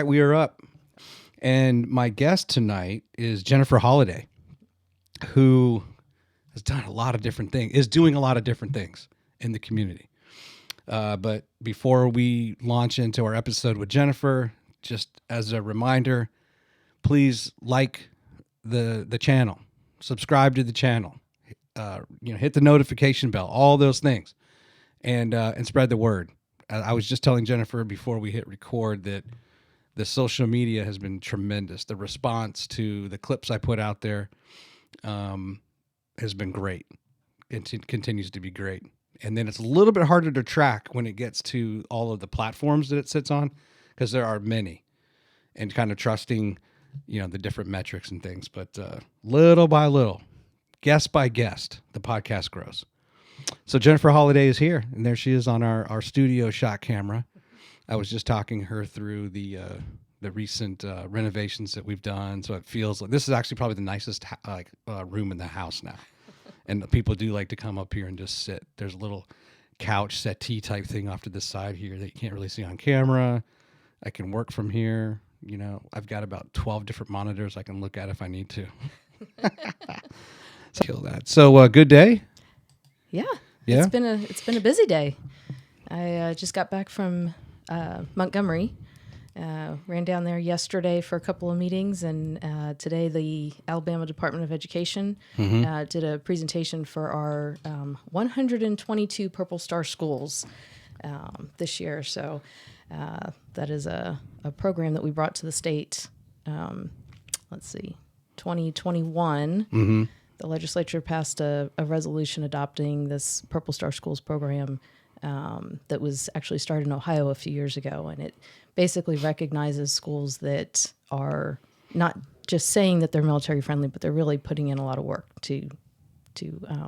right, we are up. And my guest tonight is Jennifer Holliday, who has done a lot of different things, is doing a lot of different things in the community. But before we launch into our episode with Jennifer, just as a reminder, please like the channel, subscribe to the channel, hit the notification bell, all those things, and spread the word. I was just telling Jennifer before we hit record that the social media has been tremendous. The response to the clips I put out there has been great. It continues to be great. And then it's a little bit harder to track when it gets to all of the platforms that it sits on, because there are many, and kind of trusting, the different metrics and things. But little by little, guest by guest, the podcast grows. So Jennifer Holliday is here, and there she is on our studio shot camera. I was just talking her through the recent renovations that we've done, so it feels like this is actually probably the nicest room in the house now. And people do like to come up here and just sit. There's a little couch settee type thing off to the side here that you can't really see on camera. I can work from here. I've got about 12 different monitors I can look at if I need to. Let's kill that. So good day. Yeah. Yeah. It's been a busy day. I just got back from Montgomery. Ran down there yesterday for a couple of meetings, and today the Alabama Department of Education did a presentation for our 122 Purple Star schools this year. So that is a program that we brought to the state. 2021. The legislature passed a resolution adopting this Purple Star Schools program that was actually started in Ohio a few years ago, and it basically recognizes schools that are not just saying that they're military friendly, but they're really putting in a lot of work to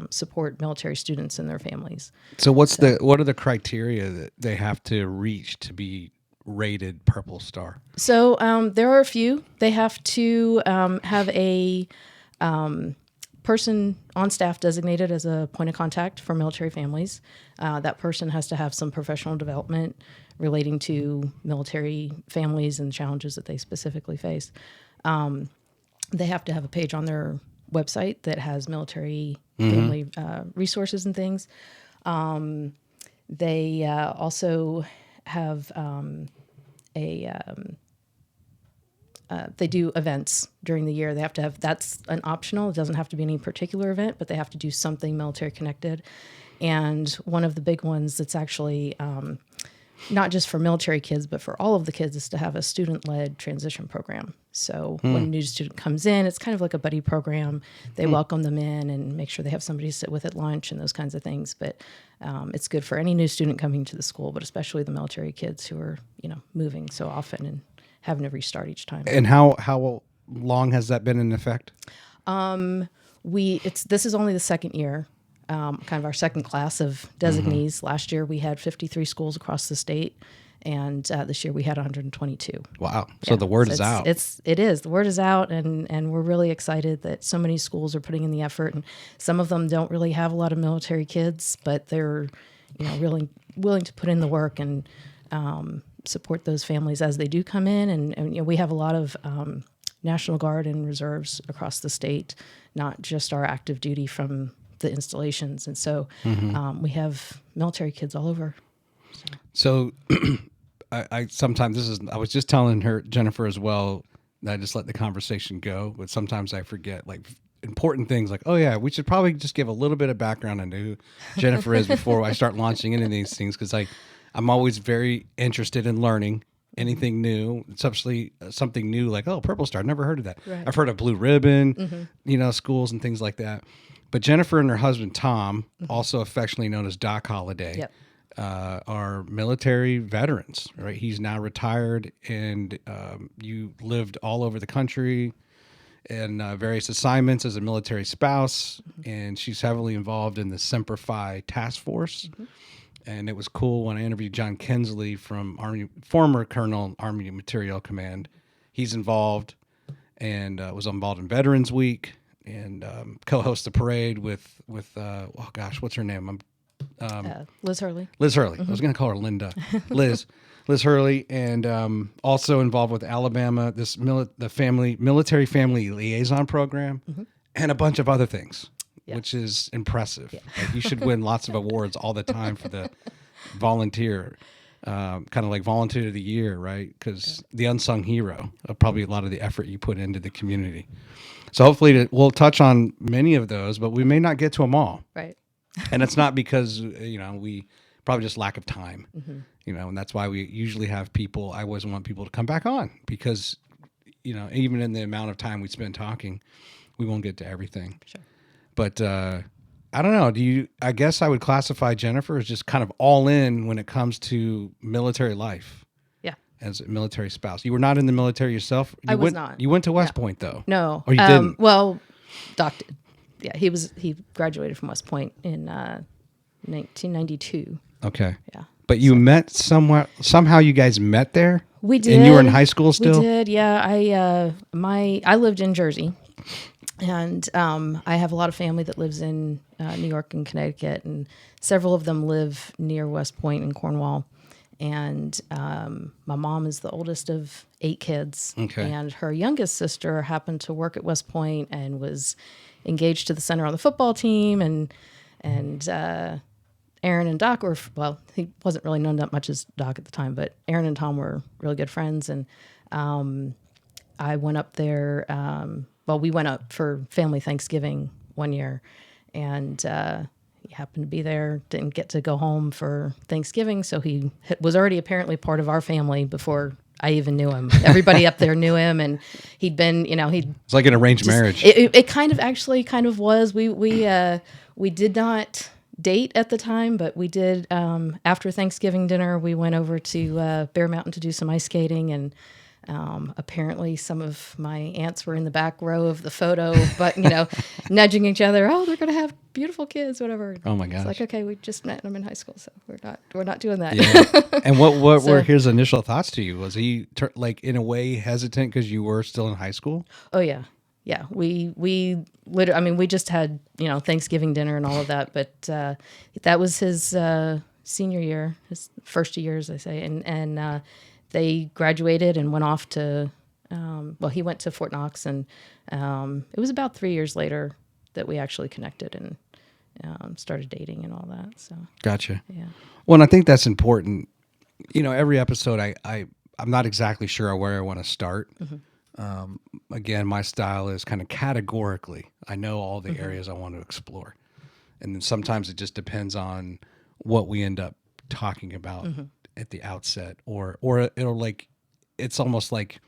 support military students and their families. So what are the criteria that they have to reach to be rated Purple Star? So there are a few. They have to have a person on staff designated as a point of contact for military families. That person has to have some professional development relating to military families and challenges that they specifically face. They have to have a page on their website that has military family resources and things. They also have they do events during the year. They have to have, that's an optional. It doesn't have to be any particular event, but they have to do something military connected. And one of the big ones that's actually not just for military kids, but for all of the kids, is to have a student-led transition program. So when a new student comes in, it's kind of like a buddy program. They welcome them in and make sure they have somebody to sit with at lunch and those kinds of things. But it's good for any new student coming to the school, but especially the military kids who are, moving so often and having to restart each time. And how long has that been in effect? This is only the second year, kind of our second class of designees. Last year we had 53 schools across the state, and this year we had 122. Wow! So the word is out. It is. The word is out, and we're really excited that so many schools are putting in the effort. And some of them don't really have a lot of military kids, but they're, really willing to put in the work and support those families as they do come in. And we have a lot of National Guard and reserves across the state, not just our active duty from the installations. And so we have military kids all over. So I sometimes I was just telling Jennifer as well, that I just let the conversation go, but sometimes I forget important things like, oh yeah, we should probably just give a little bit of background on who Jennifer is before I start launching into these things. Cause I'm always very interested in learning anything new, especially something new like, oh, Purple Star, never heard of that. Right. I've heard of Blue Ribbon, schools and things like that. But Jennifer and her husband, Tom, also affectionately known as Doc Holliday, are military veterans, right? He's now retired, and you lived all over the country in various assignments as a military spouse, and she's heavily involved in the Semper Fi Task Force. And it was cool when I interviewed John Kinsley from former Colonel Army Materiel Command. He's involved and was involved in Veterans Week and co-host the parade with what's her name? Liz Hurley. Liz Hurley. I was going to call her Linda. Liz. Liz Hurley, and also involved with Alabama, the Military Family Liaison program, and a bunch of other things, which is impressive. Like, you should win lots of awards all the time for the volunteer, kind of like volunteer of the year, right? Because the unsung hero of probably a lot of the effort you put into the community. So hopefully we'll touch on many of those, but we may not get to them all. Right. And it's not because, we probably just lack of time, and that's why we usually have people. I always want people to come back on because, even in the amount of time we spend talking, we won't get to everything. Sure. But I don't know. I guess I would classify Jennifer as just kind of all in when it comes to military life. Yeah. As a military spouse. You were not in the military yourself? I was not. You went to Westpoint, though? No. Or you didn't? Well, Doc did. Yeah, he graduated from Westpoint in 1992. Okay. Yeah. But you met somewhere. Somehow you guys met there? We did. And you were in high school still? We did, yeah. I lived in Jersey, and I have a lot of family that lives in New York and Connecticut, and several of them live near Westpoint in Cornwall. And my mom is the oldest of 8 kids. Okay. And her youngest sister happened to work at Westpoint and was engaged to the center on the football team. And Aaron and Doc were, well, he wasn't really known that much as Doc at the time, but Aaron and Tom were really good friends. And I went up there, we went up for family Thanksgiving one year, and he happened to be there, didn't get to go home for Thanksgiving, so he was already apparently part of our family before I even knew him. Everybody up there knew him, and he'd been, It's like an arranged marriage. It kind of was. We did not date at the time, but we did, after Thanksgiving dinner, we went over to Bear Mountain to do some ice skating, and apparently some of my aunts were in the back row of the photo, but, nudging each other, oh, they're going to have beautiful kids, whatever. Oh my gosh. It's like, okay, we just met them in high school, so we're not doing that. Yeah. And what were his initial thoughts to you? Was he in a way hesitant because you were still in high school? Oh yeah. Yeah. We literally, we just had, Thanksgiving dinner and all of that, but that was his senior year, his first year, as I say. And they graduated and went off to, he went to Fort Knox, and it was about 3 years later that we actually connected and started dating and all that. So gotcha. Yeah. Well, and I think that's important. Every episode, I'm not exactly sure where I want to start. Again, my style is kind of categorically. I know all the areas I want to explore, and then sometimes it just depends on what we end up talking about at the outset, or it'll it's almost like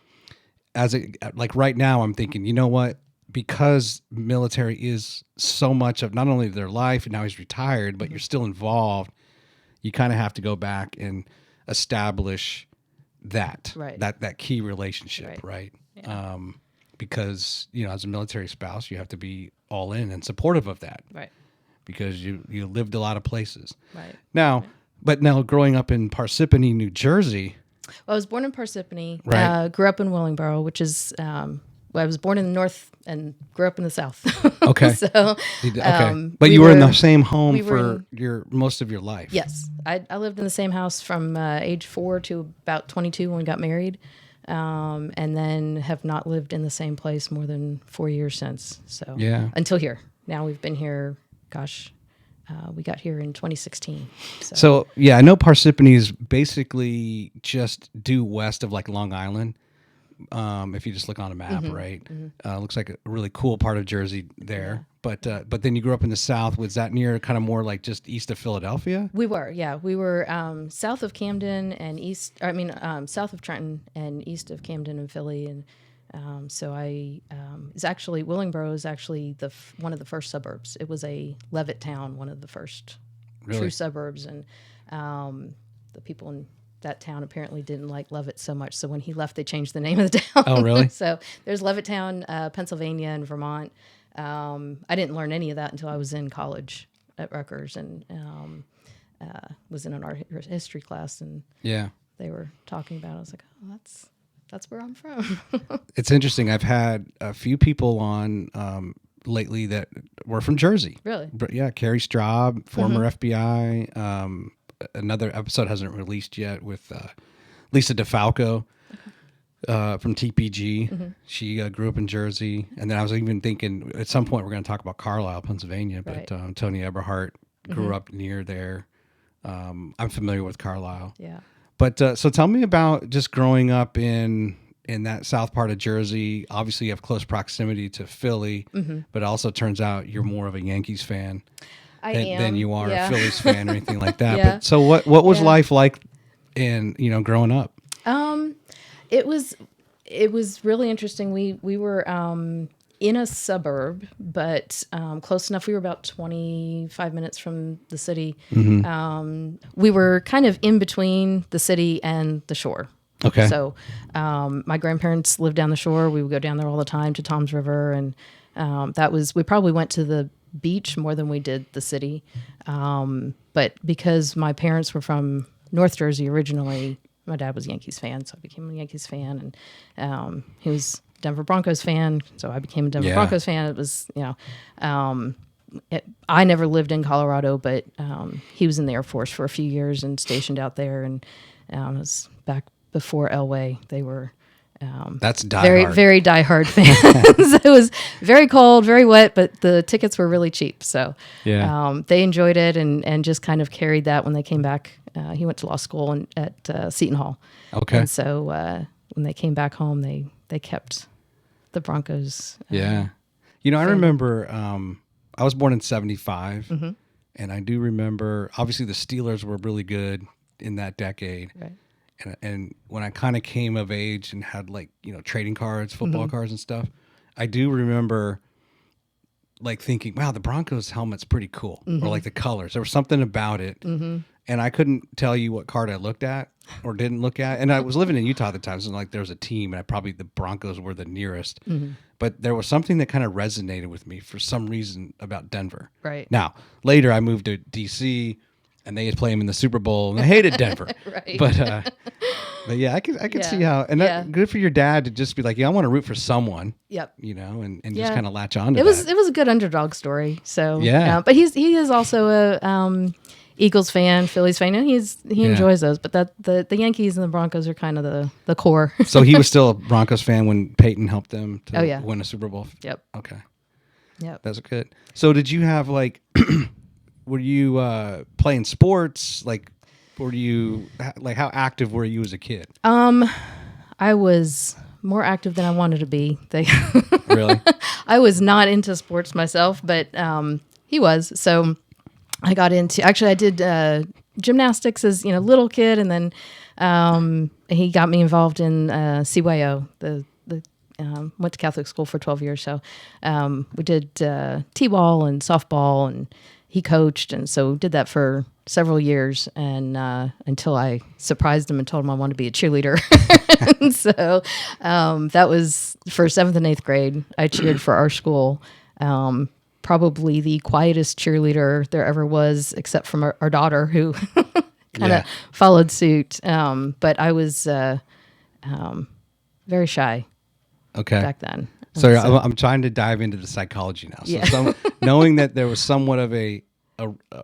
right now I'm thinking, you know what? Because military is so much of not only their life, and now he's retired, but you're still involved. You kind of have to go back and establish that key relationship, right? Yeah. Because as a military spouse, you have to be all in and supportive of that, Right. Because you lived a lot of places. Right. But now growing up in Parsippany, New Jersey. Well, I was born in Parsippany. Right. Grew up in Willingboro, which is I was born in the north and grew up in the south. Okay. So, okay. But you were in the same home for most of your life. Yes. I lived in the same house from age 4 to about 22 when we got married, and then have not lived in the same place more than 4 years since. So until here. Now we've been here, we got here in 2016. So I know Parsippany is basically just due west of Long Island. If you just look on a map, right? Looks like a really cool part of Jersey there. Yeah. But then you grew up in the South. Was that near kind of more just east of Philadelphia? We were, yeah. We were south of Camden and south of Trenton and east of Camden and Philly. And so Willingboro is actually one of the first suburbs. It was a Levitt town, one of the first true suburbs. And the people in that town apparently didn't like Levitt so much, so when he left, they changed the name of the town. Oh, really? So there's Levittown, Pennsylvania, and Vermont. I didn't learn any of that until I was in college at Rutgers, and was in an art history class, and they were talking about it. I was like, oh, that's where I'm from. It's interesting. I've had a few people on lately that were from Jersey. Really? But yeah, Carrie Straub, former FBI. Another episode hasn't released yet with Lisa DeFalco from TPG. She grew up in Jersey. And then I was even thinking at some point we're going to talk about Carlisle, Pennsylvania, but Tony Eberhardt grew up near there. I'm familiar with Carlisle. Yeah. But so tell me about just growing up in that south part of Jersey. Obviously, you have close proximity to Philly, but it also turns out you're more of a Yankees fan than you are a Phillies fan or anything like that. Yeah. But so what was life like in growing up? It was really interesting. We were in a suburb, but close enough. We were about 25 minutes from the city. We were kind of in between the city and the shore. Okay. So my grandparents lived down the shore. We would go down there all the time to Tom's River, and we probably went to the beach more than we did the city. But because my parents were from North Jersey originally, my dad was a Yankees fan, so I became a Yankees fan, and he was a Denver Broncos fan, so I became a Denver Broncos fan. It was, I never lived in Colorado, but he was in the Air Force for a few years and stationed out there, and it was back before Elway. They were that's very, diehard. very diehard fans. It was very cold, very wet, but the tickets were really cheap. So they enjoyed it and just kind of carried that when they came back. He went to law school at Seton Hall. Okay. And so when they came back home, they kept the Broncos. I remember I was born in 75, and I do remember, obviously, the Steelers were really good in that decade. Right. And when I kind of came of age and had trading cards, football cards and stuff, I do remember like thinking, wow, the Broncos helmet's pretty cool. Or like the colors. There was something about it. And I couldn't tell you what card I looked at or didn't look at. And I was living in Utah at the time, so like there was a team, and probably the Broncos were the nearest. But there was something that kind of resonated with me for some reason about Denver. Right. Now, later I moved to D.C., and they play him in the Super Bowl, and I hated Denver. Right. But yeah, I could see how, and that, good for your dad to just be like, I want to root for someone. Yep. And just kind of latch on to it was a good underdog story. So but he is also a Eagles fan, Phillies fan, and he enjoys those. But the Yankees and the Broncos are kind of the core. So he was still a Broncos fan when Peyton helped them to win a Super Bowl. Yep. Okay. Yep. That's good. So did you have were you playing sports? Like, were you how active were you as a kid? I was more active than I wanted to be. Really? I was not into sports myself, but he was. So I got into. Actually, I did gymnastics as little kid, and then he got me involved in CYO. Went to Catholic school for 12 years, so we did t-ball and softball, and he coached, and so did that for several years, and until I surprised him and told him I wanted to be a cheerleader. And so that was for 7th and 8th grade. I cheered for our school. Probably the quietest cheerleader there ever was, except from our daughter, who kind of followed suit. But I was very shy back then. So I'm trying to dive into the psychology now. So knowing that there was somewhat of a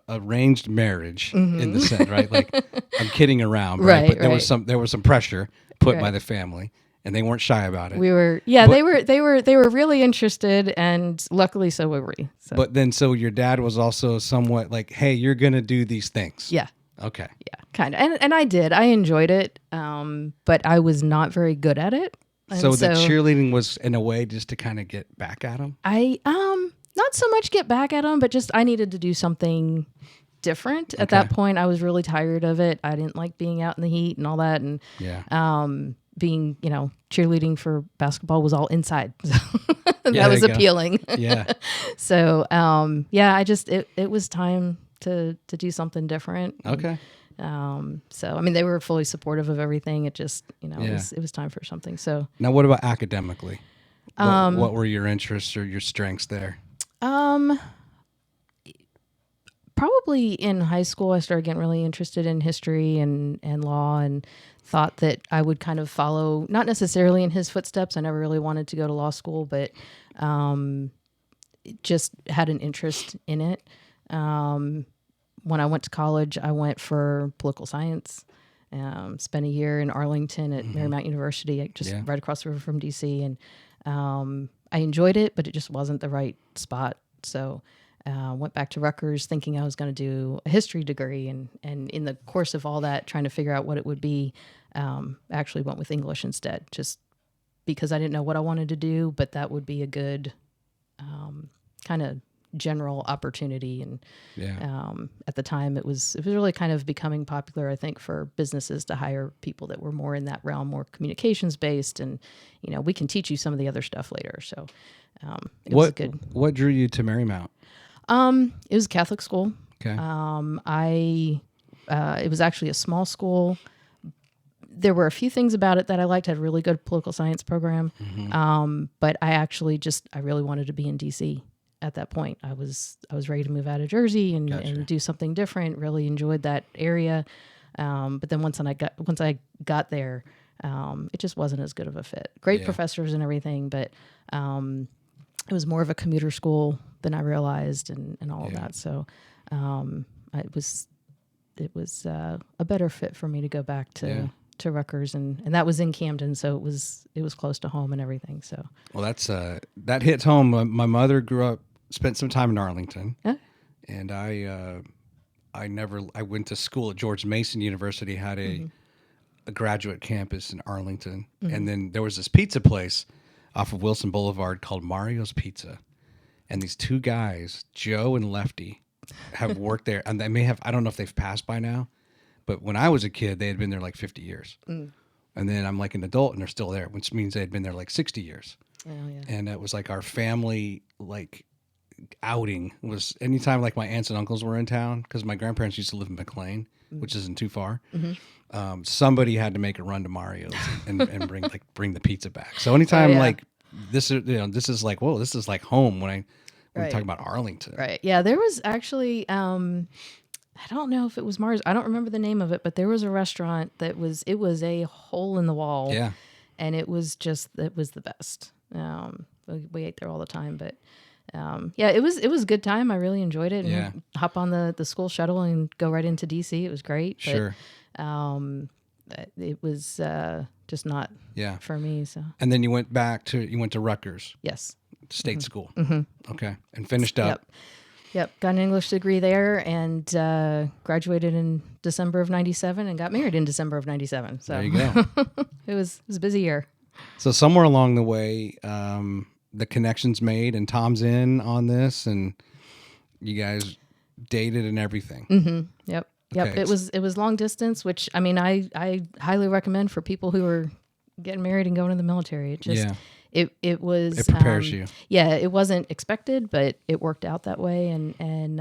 arranged marriage in the sense, right? Like I'm kidding around, right? But there was some pressure put by the family, and they weren't shy about it. They were really interested, and luckily so were we. So. But then, so your dad was also somewhat like, "Hey, you're gonna do these things." Yeah. Okay. Yeah, kind of, and I did. I enjoyed it, but I was not very good at it. So the cheerleading was in a way just to kind of get back at him? Not so much get back at him, but just I needed to do something different. At that point, I was really tired of it. I didn't like being out in the heat and all that. And being, cheerleading for basketball was all inside. So that was appealing. Yeah. So, it was time to do something different. Okay. So, I mean, they were fully supportive of everything. It just, it was time for something. So now what about academically? What were your interests or your strengths there? Probably in high school, I started getting really interested in history and law, and thought that I would kind of follow, not necessarily in his footsteps. I never really wanted to go to law school, but just had an interest in it. When I went to college, I went for political science. Spent a year in Arlington at Marymount University, just Yeah. right across the river from DC. And I enjoyed it, but it just wasn't the right spot. So went back to Rutgers thinking I was going to do a history degree. And in the course of all that, trying to figure out what it would be, I actually went with English instead, just because I didn't know what I wanted to do, but that would be a good kind of general opportunity. And Yeah. at the time, it was really kind of becoming popular, I think, for businesses to hire people that were more in that realm, more communications based. And, we can teach you some of the other stuff later. So it was good. What drew you to Marymount? It was a Catholic school. Okay. It was actually a small school. There were a few things about it that I liked. Had a really good political science program. But I really wanted to be in DC at that point. I was ready to move out of Jersey and do something different. Really enjoyed that area. But then once I got there, it just wasn't as good of a fit. Great professors and everything, but it was more of a commuter school than I realized, and all of that. So it was a better fit for me to go back to Rutgers, and that was in Camden, so it was close to home and everything. So well, that's that hits home. My mother spent some time in Arlington, and I went to school at George Mason University. Had a graduate campus in Arlington, and then there was this pizza place off of Wilson Boulevard called Mario's Pizza, and these two guys, Joe and Lefty, have worked there, and they may have, I don't know if they've passed by now, but when I was a kid, they had been there like 50 years. And then I'm like an adult and they're still there, which means they had been there like 60 years. Oh, yeah. And it was like our family, like, outing was anytime like my aunts and uncles were in town, because my grandparents used to live in McLean, which isn't too far. Somebody had to make a run to Mario's and bring the pizza back. So anytime like this is like, whoa, this is like home when we talk about Arlington. Right. Yeah. There was actually, I don't know if it was Mars. I don't remember the name of it, but there was a restaurant it was a hole in the wall. Yeah. And it was the best. We ate there all the time, but it was a good time. I really enjoyed it. And hop on the school shuttle and go right into DC. It was great. But, Sure. It was just not for me. So. And then you went to Rutgers. Yes. State school. Okay. And finished up. Yep. Got an English degree there and graduated in December of 97 and got married in December of 97. So there you go. it was a busy year. So somewhere along the way, the connections made and Tom's in on this and you guys dated and everything. Yep. Okay. It was long distance, which I mean, I highly recommend for people who are getting married and going to the military. It just, it was, it prepares you. Yeah. It wasn't expected, but it worked out that way. And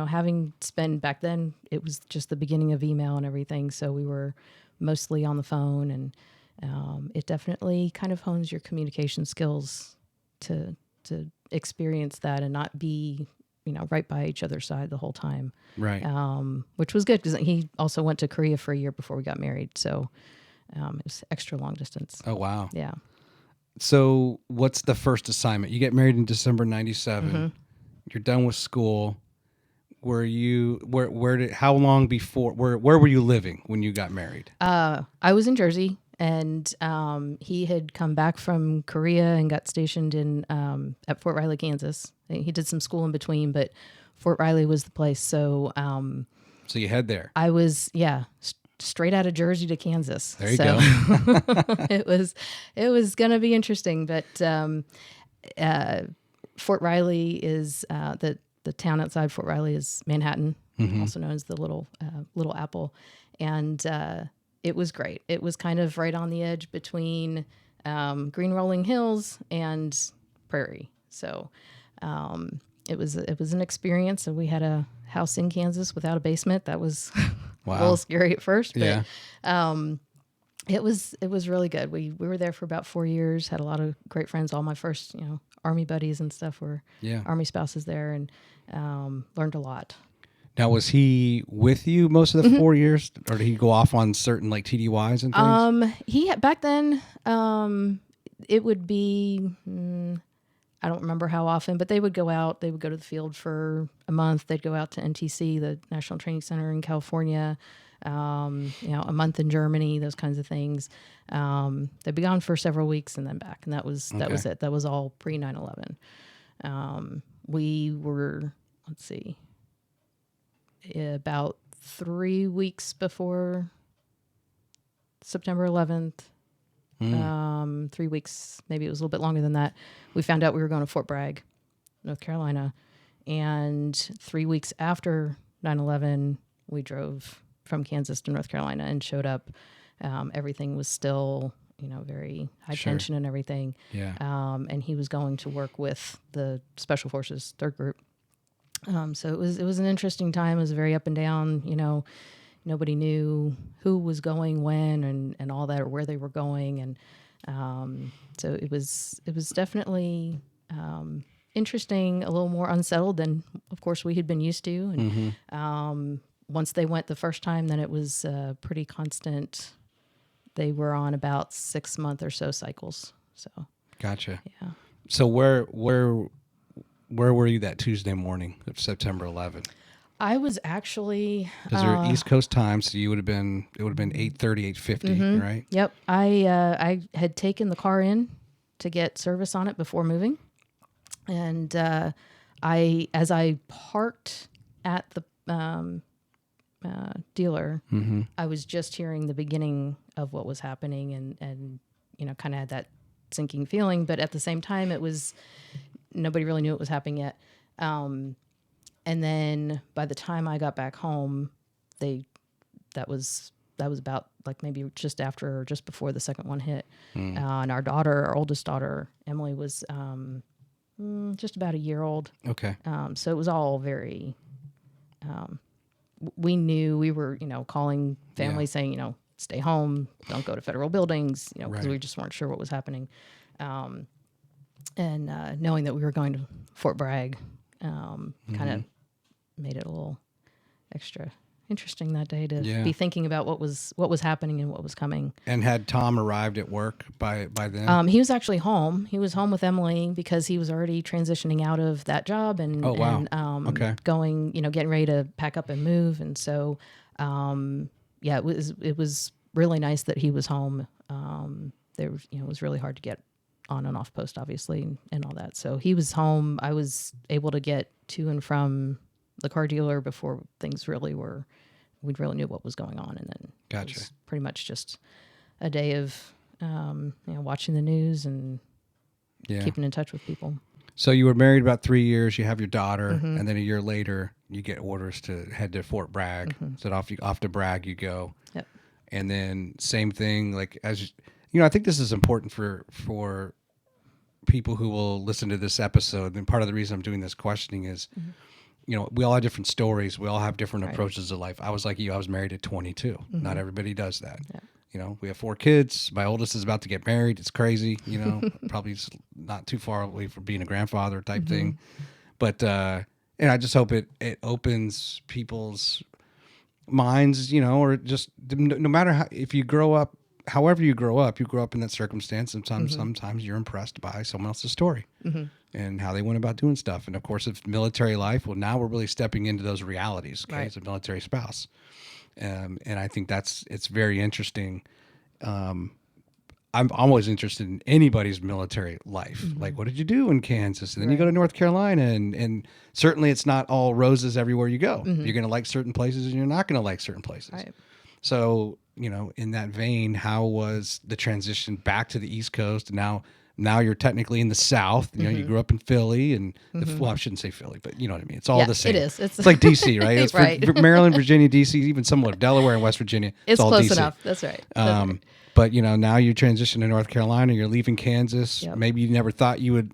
having spent back then, it was just the beginning of email and everything. So we were mostly on the phone and, it definitely kind of hones your communication skills to experience that and not be, right by each other's side the whole time. Right. Which was good because he also went to Korea for a year before we got married. So it was extra long distance. Oh, wow. Yeah. So what's the first assignment? You get married in December 97. You're done with school. Were you, how long before, where were you living when you got married? I was in Jersey. And he had come back from Korea and got stationed in at Fort Riley, Kansas. He did some school in between, but Fort Riley was the place. So so you head there. I was, straight out of Jersey to Kansas. There you go. it was going to be interesting. But Fort Riley is the town outside Fort Riley is Manhattan, also known as the Little Apple, and it was great. It was kind of right on the edge between green rolling hills and prairie. So it was an experience. And we had a house in Kansas without a basement. That was a little scary at first, but it was really good. We were there for about 4 years. Had a lot of great friends. All my first Army buddies and stuff were Army spouses there, and learned a lot. Now, was he with you most of the 4 years, or did he go off on certain like TDYs and things? Back then, it would be, I don't remember how often, but they would go out. They would go to the field for a month. They'd go out to NTC, the National Training Center in California. A month in Germany, those kinds of things. They'd be gone for several weeks and then back. And that was it. That was all pre 9/11. We were, let's see, about 3 weeks before September 11th. 3 weeks, maybe it was a little bit longer than that. We found out we were going to Fort Bragg, North Carolina. And 3 weeks after 9/11, we drove from Kansas to North Carolina and showed up. Everything was still, very high tension and everything. Yeah. And he was going to work with the Special Forces 3rd Group. So it was an interesting time. It was very up and down. Nobody knew who was going when and all that, or where they were going. And so it was definitely interesting, a little more unsettled than, of course, we had been used to. And once they went the first time, then it was pretty constant. They were on about 6 month or so cycles. So Gotcha. yeah. So where were you that Tuesday morning of September 11th? I was actually Because you're East Coast time, so it would have been 8:30, 8:50, right? Yep. I had taken the car in to get service on it before moving, and as I parked at the dealer, I was just hearing the beginning of what was happening, and kind of had that sinking feeling. But at the same time, it was nobody really knew it was happening yet. And then by the time I got back home, that was about like maybe just after or just before the second one hit. And our oldest daughter, Emily, was just about a year old. Okay. So it was all very, we knew, we were, calling family saying, stay home, don't go to federal buildings, because we just weren't sure what was happening. And knowing that we were going to Fort Bragg, kind of made it a little extra interesting that day to be thinking about what was happening and what was coming. And had Tom arrived at work by then? He was actually home. He was home with Emily because he was already transitioning out of that job and, going, getting ready to pack up and move. And so, it was really nice that he was home. It was really hard to get on and off post, obviously, and all that. So he was home. I was able to get to and from the car dealer before things really we really knew what was going on. And then Gotcha. it was pretty much just a day of, watching the news and keeping in touch with people. So you were married about 3 years, you have your daughter, and then a year later you get orders to head to Fort Bragg. So off to Bragg you go. Yep. And then same thing, like as I think this is important for people who will listen to this episode. And part of the reason I'm doing this questioning is, we all have different stories. We all have different approaches to life. I was like you. I was married at 22. Not everybody does that. Yeah. We have 4 kids. My oldest is about to get married. It's crazy. Probably not too far away from being a grandfather type thing. But and I just hope it opens people's minds. Or just no matter how, if you grow up, however you grow up in that circumstance. And sometimes you're impressed by someone else's story. And how they went about doing stuff. And of course, if military life, well, now we're really stepping into those realities as a military spouse. And I think it's very interesting. I'm always interested in anybody's military life. Like, what did you do in Kansas? And then you go to North Carolina, and certainly it's not all roses everywhere you go. You're going to like certain places and you're not going to like certain places. Right. So, in that vein, how was the transition back to the East Coast? Now you're technically in the South. You grew up in Philly, and well, I shouldn't say Philly, but you know what I mean. It's all the same. It is. It's like DC, right? It's right. for Maryland, Virginia, DC, even somewhat of Delaware and West Virginia. It's all close DC. enough. That's right. But now you transition to North Carolina. You're leaving Kansas. Yep. Maybe you never thought you would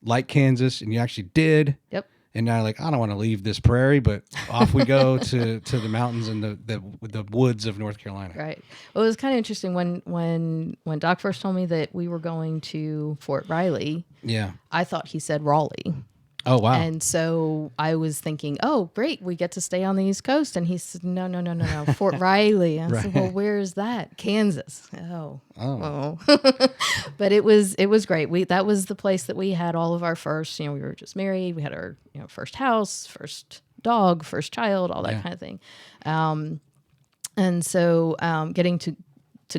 like Kansas, and you actually did. Yep. And now, like, I don't want to leave this prairie, but off we go to the mountains and the woods of North Carolina. Right. Well, it was kind of interesting when Doc first told me that we were going to Fort Riley. Yeah. I thought he said Raleigh. Oh, wow. And so I was thinking, oh, great, we get to stay on the East Coast. And he said, no, Fort Riley. I said, well, where is that? Kansas. Oh. But it was great. That was the place that we had all of our first, we were just married. We had our, first house, first dog, first child, all that kind of thing. And so getting to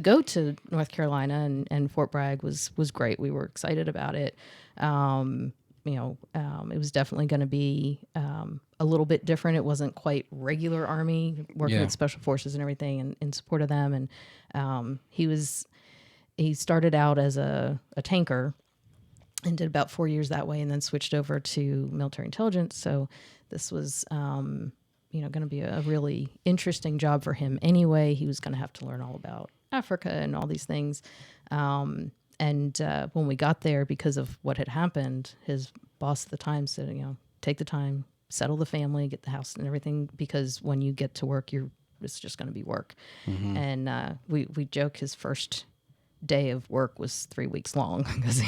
go to North Carolina and Fort Bragg was great. We were excited about it. It was definitely going to be a little bit different. It wasn't quite regular Army, working with Special Forces and everything, and in support of them. And he started out as a tanker and did about 4 years that way, and then switched over to military intelligence. So this was going to be a really interesting job for him anyway. He was going to have to learn all about Africa and all these things. And when we got there, because of what had happened, his boss at the time said, take the time, settle the family, get the house and everything, because when you get to work, it's just going to be work. Mm-hmm. And we joke his first day of work was 3 weeks long, because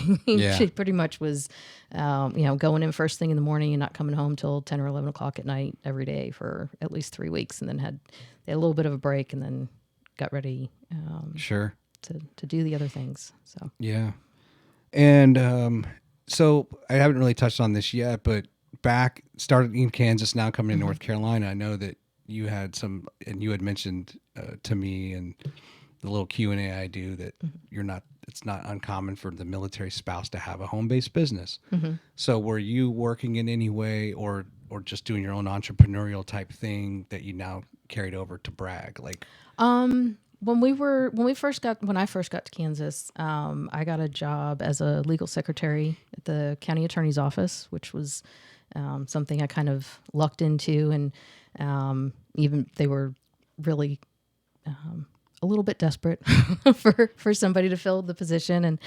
she pretty much was, going in first thing in the morning and not coming home till 10 or 11 o'clock at night every day for at least 3 weeks, and then had a little bit of a break, and then got ready to do the other things. So and so I haven't really touched on this yet, but back started in Kansas, now coming to North Carolina. I know that you had and you had mentioned to me and the little Q&A I do that it's not uncommon for the military spouse to have a home-based business. Mm-hmm. So were you working in any way or just doing your own entrepreneurial type thing that you now carried over to Bragg? When I first got to Kansas, I got a job as a legal secretary at the county attorney's office, which was something I kind of lucked into, and even they were really a little bit desperate for somebody to fill the position, and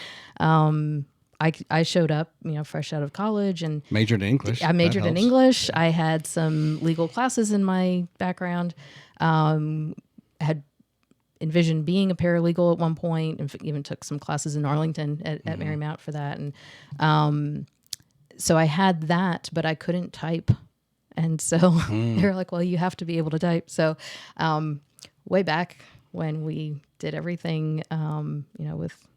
I showed up, fresh out of college, and majored in English. I majored in English. I had some legal classes in my background. Had envisioned being a paralegal at one point, and even took some classes in Arlington at Marymount for that. And so I had that, but I couldn't type. And so they were like, well, you have to be able to type. So way back when we did everything, with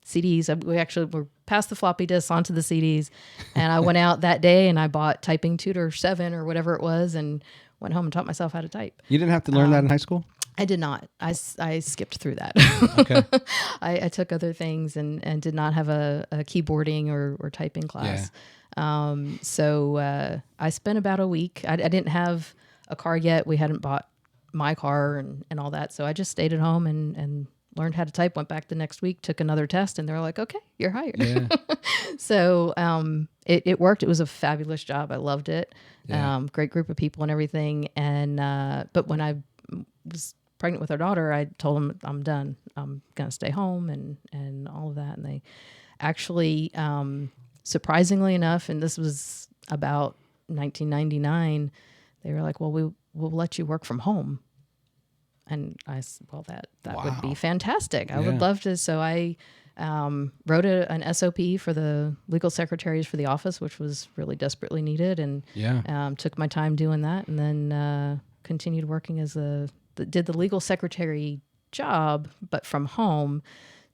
CDs, we actually were past the floppy disks onto the CDs. And I went out that day and I bought Typing Tutor 7 or whatever it was, and went home and taught myself how to type. You didn't have to learn that in high school? I did not. I skipped through that. Okay. I took other things and did not have a keyboarding or typing class. Yeah. So I spent about a week. I didn't have a car yet. We hadn't bought my car and all that. So I just stayed at home and learned how to type, went back the next week, took another test, and they were like, okay, you're hired. Yeah. So it worked. It was a fabulous job. I loved it. Yeah. Great group of people and everything. And but when I was pregnant with our daughter, I told them I'm done. I'm going to stay home and all of that. And they actually, surprisingly enough, and this was about 1999, they were like, well, we'll let you work from home. And I said, well, that wow. would be fantastic. I would love to. So I wrote an SOP for the legal secretaries for the office, which was really desperately needed. And took my time doing that, and then continued working as did the legal secretary job, but from home.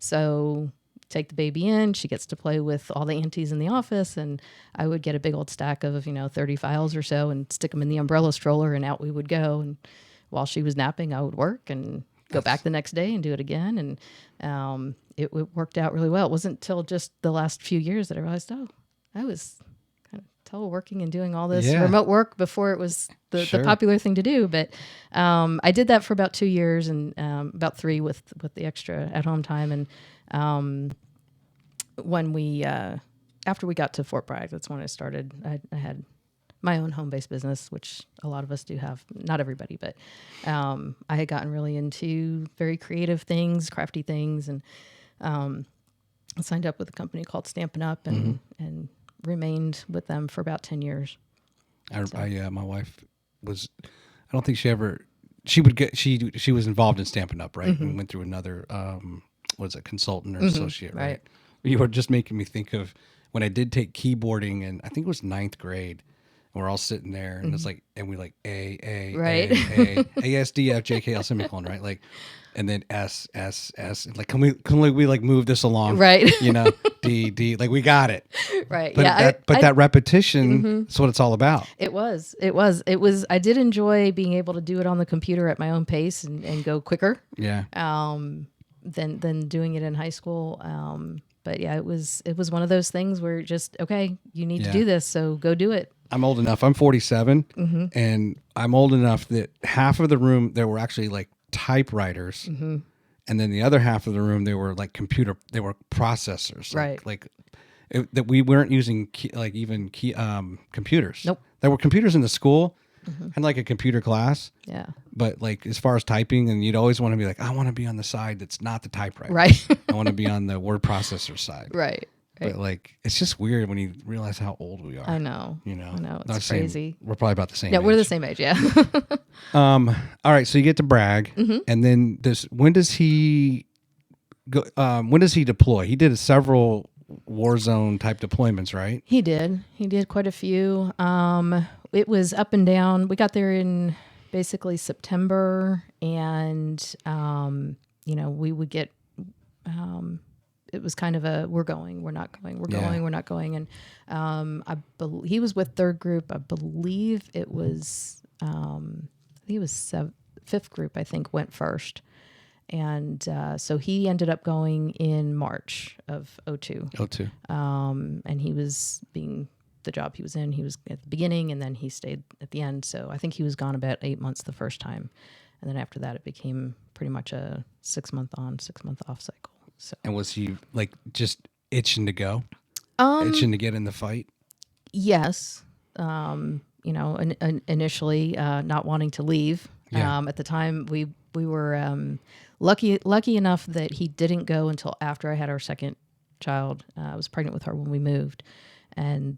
So take the baby in, she gets to play with all the aunties in the office, and I would get a big old stack of 30 files or so and stick them in the umbrella stroller, and out we would go. And while she was napping, I would work and go back the next day and do it again. And it worked out really well. It wasn't until just the last few years that I realized, I was kind of teleworking and doing all this remote work before it was the popular thing to do. But I did that for about 2 years, and about 3 with the extra at-home time. And when after we got to Fort Bragg, that's when I started. I had my own home-based business, which a lot of us do have, not everybody, but I had gotten really into very creative things, crafty things, and I signed up with a company called Stampin' Up! And remained with them for about 10 years. My wife was, I don't think she was involved in Stampin' Up!, right? Mm-hmm. And went through another, consultant or associate, right? You were just making me think of when I did take keyboarding, and I think it was 9th grade. We're all sitting there, and it's like, and we like A, Right. A, S, D, F, J, K, L, semicolon, right? Like, and then S, S, S. Like, can we like move this along? Right. You know, D, D. Like, we got it. Right. But Yeah. that repetition is what it's all about. It was. I did enjoy being able to do it on the computer at my own pace and go quicker. Yeah. Than doing it in high school. But yeah, it was one of those things where just, okay, you need to do this, so go do it. I'm old enough. I'm 47, and I'm old enough that half of the room there were actually like typewriters, and then the other half of the room they were like they were processors, Right? That we weren't using computers. Nope. There were computers in the school, and like a computer class. Yeah. But like as far as typing, and you'd always want to be like, I want to be on the side that's not the typewriter. Right. I want to be on the word processor side. Right. But like, it's just weird when you realize how old we are. I know. You know. I know. It's Not crazy. We're probably about the same. Yeah, age. we're the same age. Yeah. All right. So you get to Bragg, and then when does he go? When does he deploy? He did several war zone type deployments, right? He did. He did quite a few. It was up and down. We got there in basically September, and we would get. It was kind of a we're going, we're not going, we're going, we're not going, and he was with third group. I believe it was fifth group. I think went first, and so he ended up going in March of 2002. 2002. And he was being the job he was in. He was at the beginning, and then he stayed at the end. So I think he was gone about 8 months the first time, and then after that, it became pretty much a 6 month on, 6 month off cycle. So. And was he like just itching to go? Itching to get in the fight? Yes. Initially not wanting to leave. Yeah. At the time, we were lucky enough that he didn't go until after I had our second child. I was pregnant with her when we moved. And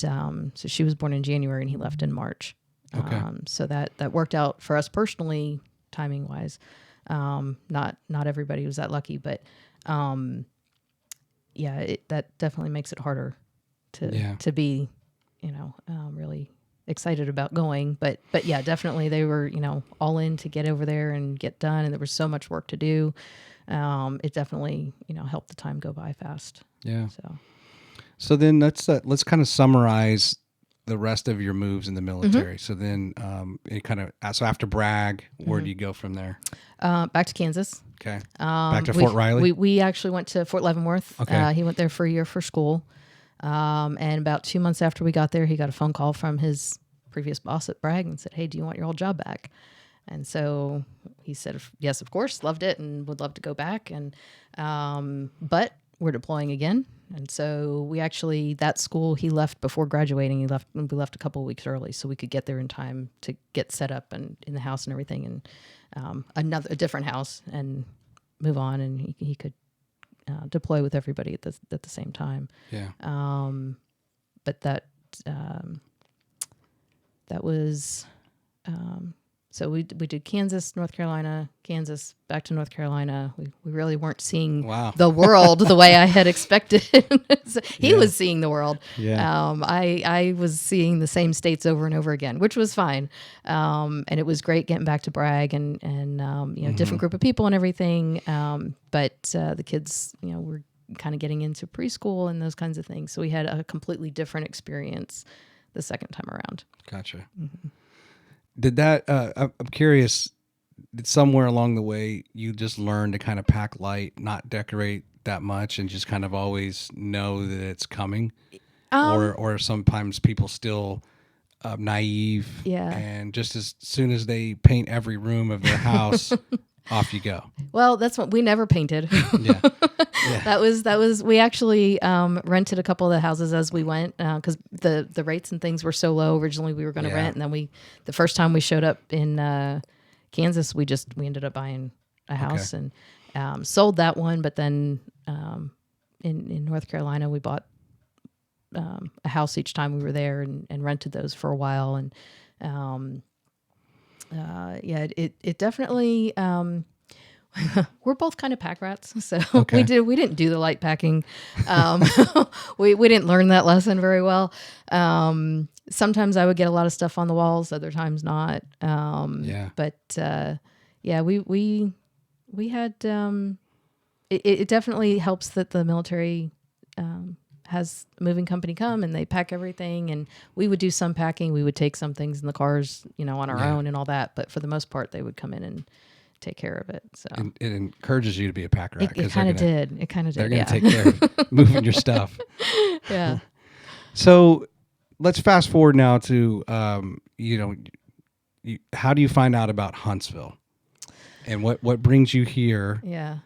so she was born in January and he left in March. Okay. So that worked out for us personally, timing wise. Not everybody was that lucky, but that definitely makes it harder to be, really excited about going. But yeah, definitely they were, all in to get over there and get done. And there was so much work to do. It definitely, helped the time go by fast. Yeah. So then let's kind of summarize the rest of your moves in the military. So then so after Bragg, where do you go from there? Back to Kansas. Okay. Back to Fort Riley? We actually went to Fort Leavenworth. Okay. He went there for a year for school. And about 2 months after we got there, he got a phone call from his previous boss at Bragg and said, "Hey, do you want your old job back?" And so he said, yes, of course, loved it and would love to go back. And but we're deploying again. And so we actually, that school he left before graduating. We left a couple of weeks early so we could get there in time to get set up and in the house and everything, and a different house, and move on. And he could deploy with everybody at the same time. Yeah. But that was. So we did Kansas, North Carolina, Kansas, back to North Carolina. We really weren't seeing the world the way I had expected. So he was seeing the world. Yeah. I was seeing the same states over and over again, which was fine. And it was great getting back to Bragg and different group of people and everything. But the kids, were kind of getting into preschool and those kinds of things. So we had a completely different experience the second time around. Gotcha. Mm-hmm. Did that, I'm curious, did somewhere along the way you just learn to kind of pack light, not decorate that much, and just kind of always know that it's coming? Or sometimes people still naive, and just as soon as they paint every room of their house, off you go. Well, that's what we never painted. Yeah. That was we actually rented a couple of the houses as we went because the rates and things were so low. Originally we were going to rent, and then the first time we showed up in Kansas, we ended up buying a house and sold that one. But then in North Carolina, we bought a house each time we were there and rented those for a while. And it definitely We're both kind of pack rats, so Okay. we didn't do the light packing. Um, we didn't learn that lesson very well. Sometimes I would get a lot of stuff on the walls, other times not. Yeah. But yeah, we had it definitely helps that the military has a moving company come and they pack everything, and we would do some packing. We would take some things in the cars, on our own and all that. But for the most part, they would come in and take care of it. So It encourages you to be a pack rat. it kind of did. It kind of did. They're going to Yeah. take care of moving your stuff. Yeah. So let's fast forward now to, how do you find out about Huntsville, and what brings you here? Yeah.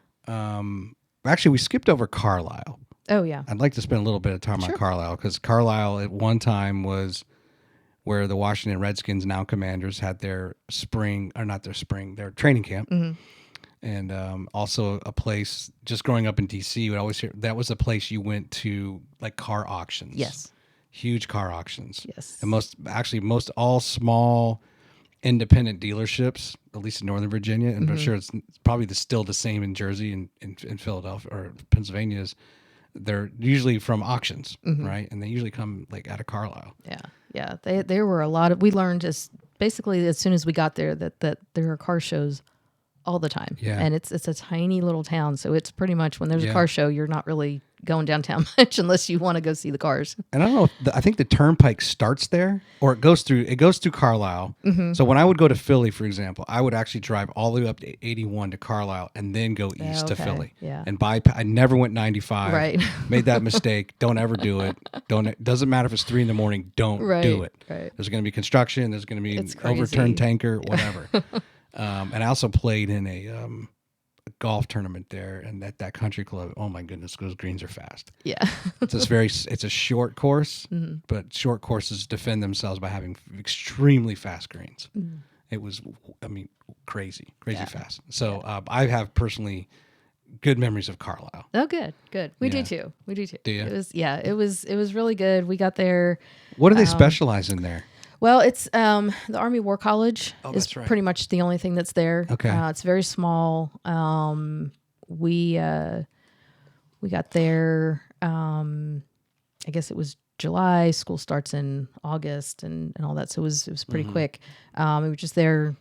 Actually, we skipped over Carlisle. Oh yeah. I'd like to spend a little bit of time on Carlisle, because Carlisle at one time was where the Washington Redskins, now Commanders, had their their training camp. Mm-hmm. And also a place, just growing up in D.C., you would always hear that was a place you went to, like car auctions. Yes. Huge car auctions. Yes. And most all small independent dealerships, at least in Northern Virginia, and I'm sure it's probably still the same in Jersey and in Philadelphia or Pennsylvania, is they're usually from auctions, right? And they usually come like out of Carlisle. Yeah. Yeah. There were a lot of, we learned basically as soon as we got there that there are car shows all the time. Yeah. And it's a tiny little town. So it's pretty much when there's a Yeah. car show, you're not really going downtown much unless you want to go see the cars. And I don't know, I think the turnpike starts there, or it goes through Carlisle. So when I would go to Philly, for example, I would actually drive all the way up to 81 to Carlisle and then go east to okay. Philly. Yeah. And I never went 95. Right. Made that mistake. Don't ever do it. Doesn't matter if it's 3 a.m. Don't Right, do it. right. There's going to be construction. There's going to be It's an crazy. overturned tanker, whatever. And I also played in a golf tournament there, and at that country club. Oh my goodness, those greens are fast. Yeah. It's a short course, but short courses defend themselves by having extremely fast greens. It was, crazy fast. So I have personally good memories of Carlisle. Oh, good. We do Yeah. too. Do you? It was really good. We got there. What do they specialize in there? Well, it's the Army War College is that's right. pretty much the only thing that's there. Okay. It's very small. We got there. I guess it was July. School starts in August and all that. So it was pretty quick. We were just there,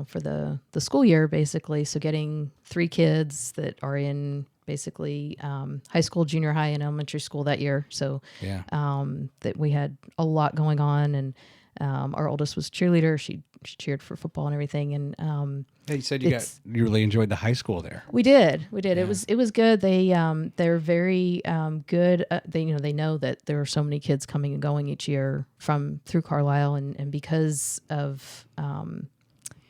for the school year basically. So getting 3 kids that are in basically high school, junior high, and elementary school that year. So Yeah. that we had a lot going on, and our oldest was cheerleader. She cheered for football and everything. And Hey, you said you really enjoyed the high school there. we did. Yeah. It was good. They're very good. They know that there are so many kids coming and going each year through Carlisle, and because of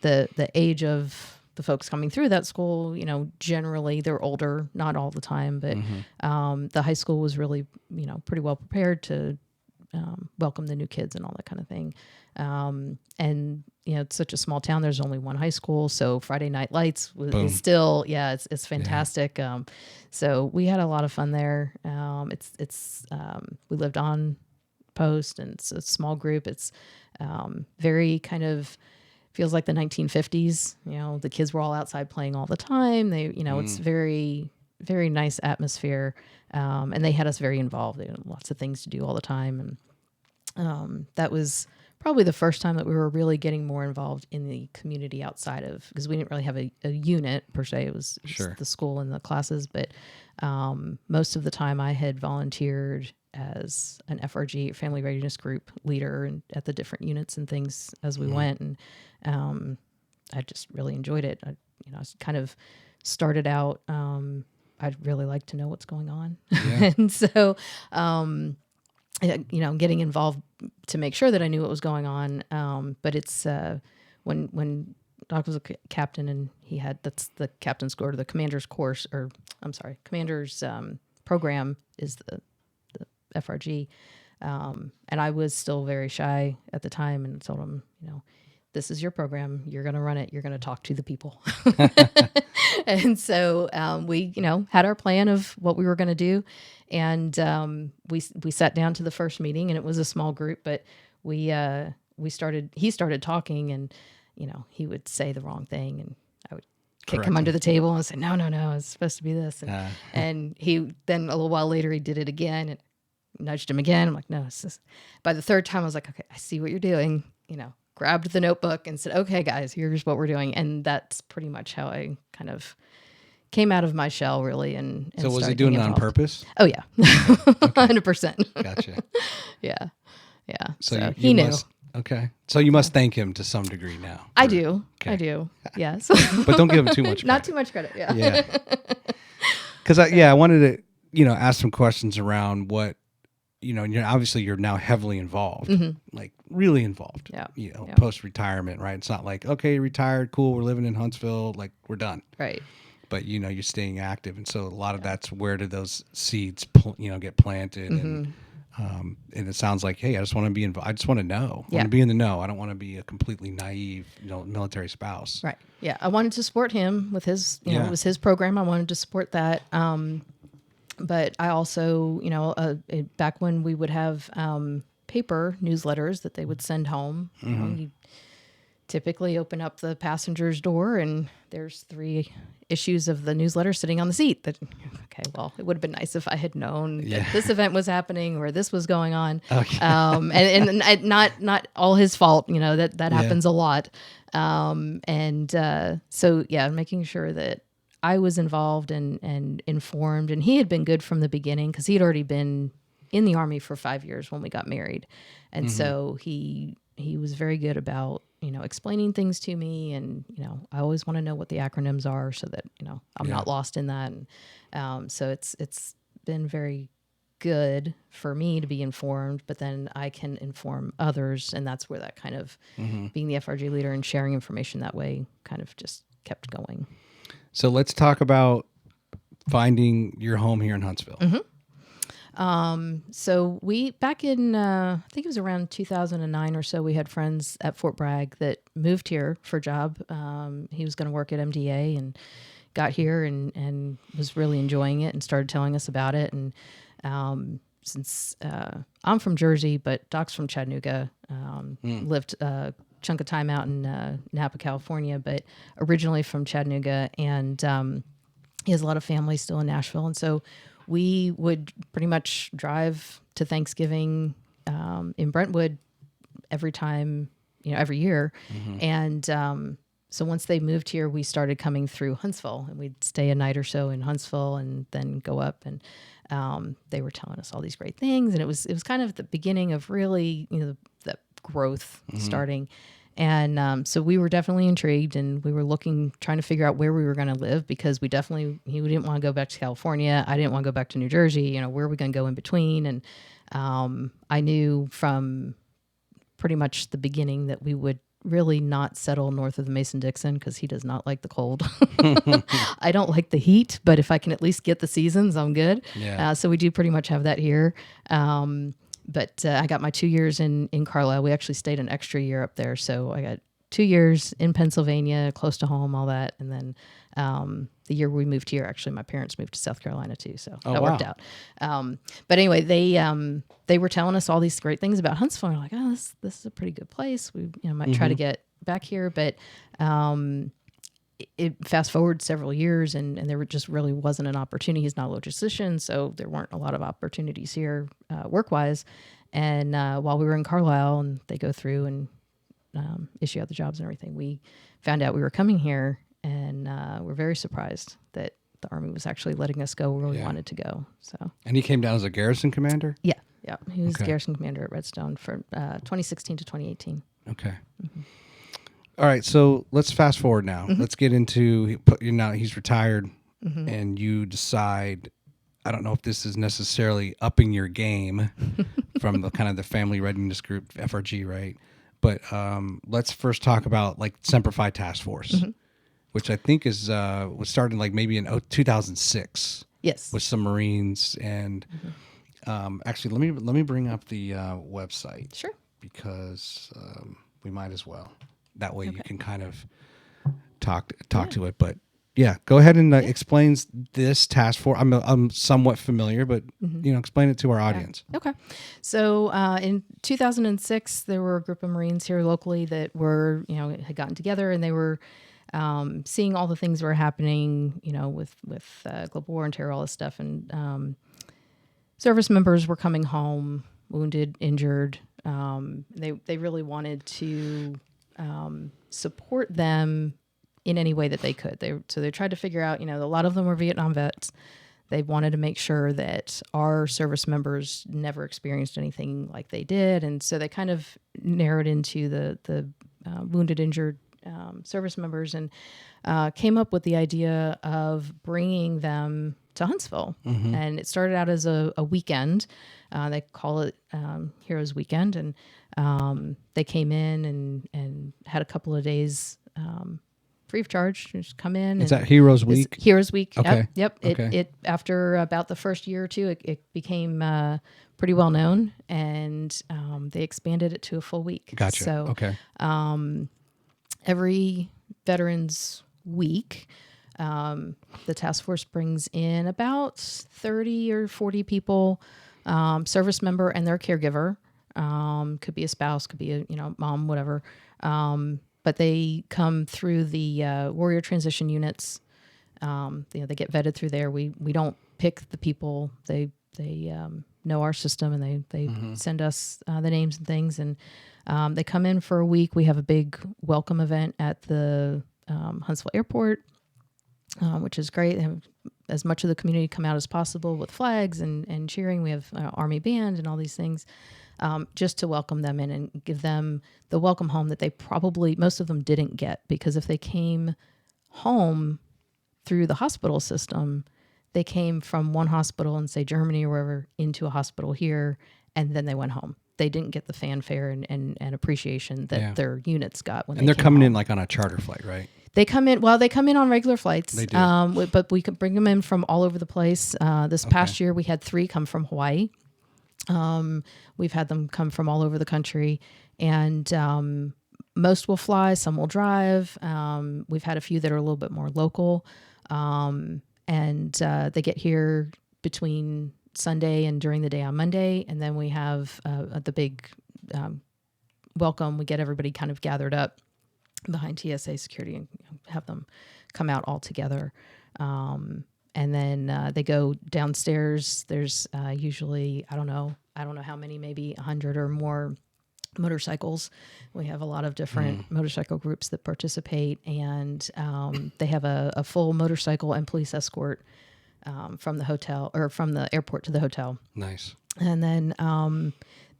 the age of the folks coming through that school, generally they're older, not all the time, but the high school was really, pretty well prepared to welcome the new kids and all that kind of thing. And it's such a small town. There's only one high school, so Friday Night Lights is still, it's fantastic. Yeah. So we had a lot of fun there. We lived on post, and it's a small group. It's very kind of feels like the 1950s. The kids were all outside playing all the time. They, it's very, very nice atmosphere. And they had us very involved. They had lots of things to do all the time. And that was probably the first time that we were really getting more involved in the community outside of, because we didn't really have a unit per se. It was the school and the classes. But most of the time I had volunteered as an FRG, Family Readiness Group leader, and at the different units and things as we went. And I just really enjoyed it. I kind of started out, I'd really like to know what's going on. Yeah. And so, getting involved to make sure that I knew what was going on. But it's when Doc was a captain, and that's the captain's or the commander's course, or I'm sorry, commander's program is the FRG. And I was still very shy at the time, and told him, this is your program. You're going to run it. You're going to talk to the people. And so we, had our plan of what we were going to do. And we sat down to the first meeting, and it was a small group, but he started talking, and, he would say the wrong thing, and I would kick him under the table and say, no, it's supposed to be this. And he then a little while later, he did it again and nudged him again. I'm like, no, it's this. By the third time, I was like, okay, I see what you're doing. Grabbed the notebook and said, okay, guys, here's what we're doing. And that's pretty much how I kind of came out of my shell, really. And so was he doing it on purpose? Oh, yeah. 100%. Gotcha. Yeah. So he knew. Okay. So you must thank him to some degree now. I do. Okay. I do. Yes. But don't give him too much credit. Not too much credit. Yeah. Yeah. Because I wanted to, ask some questions around what, obviously you're now heavily involved, like really involved, post-retirement, right? It's not like, okay, retired, cool, we're living in Huntsville, like we're done. Right. But, you're staying active. And so a lot of that's where did those seeds, get planted. And it sounds like, hey, I just want to be involved. I just want to know. I want to be in the know. I don't want to be a completely naive, military spouse. Right. Yeah. I wanted to support him with his, it was his program. I wanted to support that. But I also, back when we would have paper newsletters that they would send home, you typically open up the passenger's door and there's 3 issues of the newsletter sitting on the seat. That, okay, well, it would have been nice if I had known that this event was happening or this was going on. Okay. And not all his fault, that happens a lot. So making sure that I was involved and informed, and he had been good from the beginning because he had already been in the Army for 5 years when we got married. And so he was very good about, explaining things to me. And, I always want to know what the acronyms are so that, I'm not lost in that. And so it's been very good for me to be informed, but then I can inform others. And that's where that kind of being the FRG leader and sharing information that way kind of just kept going. So let's talk about finding your home here in Huntsville. So we, back in, I think it was around 2009 or so, we had friends at Fort Bragg that moved here for a job. He was going to work at MDA and got here and was really enjoying it and started telling us about it. And, since, I'm from Jersey, but Doc's from Chattanooga, lived, chunk of time out in Napa, California, but originally from Chattanooga, and he has a lot of family still in Nashville. And so we would pretty much drive to Thanksgiving in Brentwood every year. And so once they moved here, we started coming through Huntsville, and we'd stay a night or so in Huntsville and then go up. And they were telling us all these great things, and it was kind of the beginning of really the growth starting. And so we were definitely intrigued, and we were trying to figure out where we were going to live, because he didn't want to go back to California. I didn't want to go back to New Jersey. Where are we going to go in between? And I knew from pretty much the beginning that we would really not settle north of the Mason-Dixon, because he does not like the cold. I don't like the heat, but if I can at least get the seasons, I'm good. Yeah. So we do pretty much have that here. But I got my 2 years in Carlisle. We actually stayed an extra year up there. So I got 2 years in Pennsylvania, close to home, all that. And then the year we moved here, actually, my parents moved to South Carolina too. So that worked out. But anyway, they were telling us all these great things about Huntsville. We're like, oh, this is a pretty good place. We might try to get back here. But it fast forward several years, and there just really wasn't an opportunity. He's not a logistician, so there weren't a lot of opportunities here work-wise. And while we were in Carlisle, and they go through and issue out the jobs and everything, we found out we were coming here, and we're very surprised that the Army was actually letting us go where we wanted to go. So. And he came down as a garrison commander? Yeah. He was garrison commander at Redstone from 2016 to 2018. Okay. All right, so let's fast forward now. Let's get into he's retired, and you decide. I don't know if this is necessarily upping your game from the kind of the family readiness group FRG, right? But let's first talk about like Semper Fi Task Force, which I think was started like maybe in 2006. Yes, with some Marines, and actually let me bring up the website. Sure, because we might as well. That way you can kind of talk to it. But yeah, go ahead and explain this task force. I'm somewhat familiar, but explain it to our audience. Okay. So in 2006, there were a group of Marines here locally that were had gotten together, and they were seeing all the things that were happening, with global war and terror, all this stuff, and service members were coming home wounded, injured. They really wanted to support them in any way that they could. So they tried to figure out, a lot of them were Vietnam vets. They wanted to make sure that our service members never experienced anything like they did, and so they kind of narrowed into the wounded, injured service members, and came up with the idea of bringing them to Huntsville. Mm-hmm. And it started out as a weekend. They call it Heroes Weekend, and they came in and had a couple of days free of charge. Just come in. Is that Heroes Week? Heroes Week. Okay. Yep. Okay. It after about the first year or two, it became pretty well known, and they expanded it to a full week. Gotcha. So Okay. Every Veterans Week, the task force brings in about 30 or 40 people, service member and their caregiver. Could be a spouse, could be a mom, whatever. But they come through the warrior transition units. They get vetted through there. We don't pick the people. They know our system, and they send us the names and things. And they come in for a week. We have a big welcome event at the Huntsville Airport, which is great. They have as much of the community come out as possible with flags and cheering. We have Army band and all these things. Just to welcome them in and give them the welcome home that they probably, most of them didn't get, because if they came home through the hospital system, they came from one hospital in, say, Germany or wherever, into a hospital here, and then they went home. They didn't get the fanfare and appreciation that their units got when and they they're came coming home. in like on a charter flight, right? They come in on regular flights. They do. But we could bring them in from all over the place. This past year, we had 3 come from Hawaii. We've had them come from all over the country, and most will fly, some will drive. We've had a few that are a little bit more local, and they get here between Sunday and during the day on Monday, and then we have the big welcome. We get everybody kind of gathered up behind TSA security and have them come out all together. And then they go downstairs. There's usually, I don't know how many, maybe 100 or more motorcycles. We have a lot of different motorcycle groups that participate, and they have a full motorcycle and police escort from the hotel, or from the airport to the hotel. Nice. And then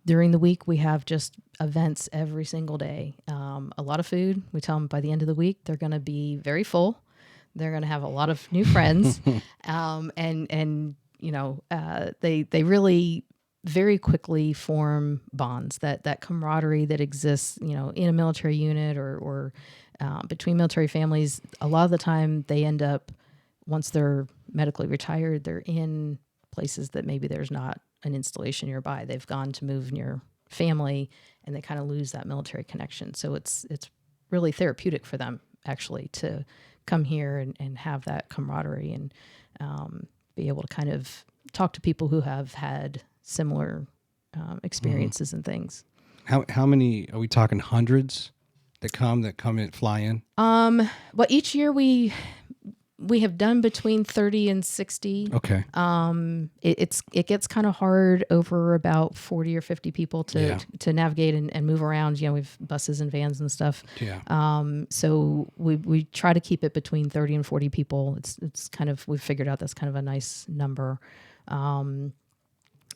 during the week, we have just events every single day. A lot of food. We tell them by the end of the week, they're going to be very full. They're going to have a lot of new friends, and they really very quickly form bonds. That camaraderie that exists, in a military unit or between military families. A lot of the time, they end up, once they're medically retired, they're in places that maybe there's not an installation nearby. They've gone to move near family, and they kind of lose that military connection. So it's really therapeutic for them, actually, to come here and have that camaraderie and be able to kind of talk to people who have had similar experiences and things. How many are we talking? Hundreds that come in, fly in? Well, each year we have done between 30 and 60. Okay. It gets kind of hard over about 40 or 50 people to navigate and move around. We've buses and vans and stuff. Yeah. So we try to keep it between 30 and 40 people. It's kind of, we've figured out that's kind of a nice number.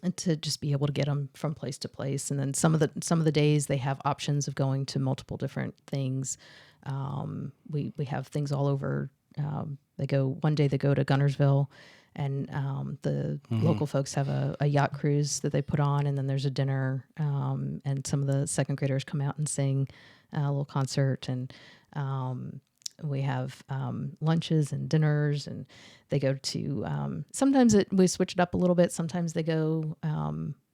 And to just be able to get them from place to place. And then some of the days they have options of going to multiple different things. We have things all over. One day they go to Gunnersville, and the local folks have a yacht cruise that they put on, and then there's a dinner, and some of the second graders come out and sing a little concert, and we have lunches and dinners, and they go to, sometimes we switch it up a little bit. Sometimes they go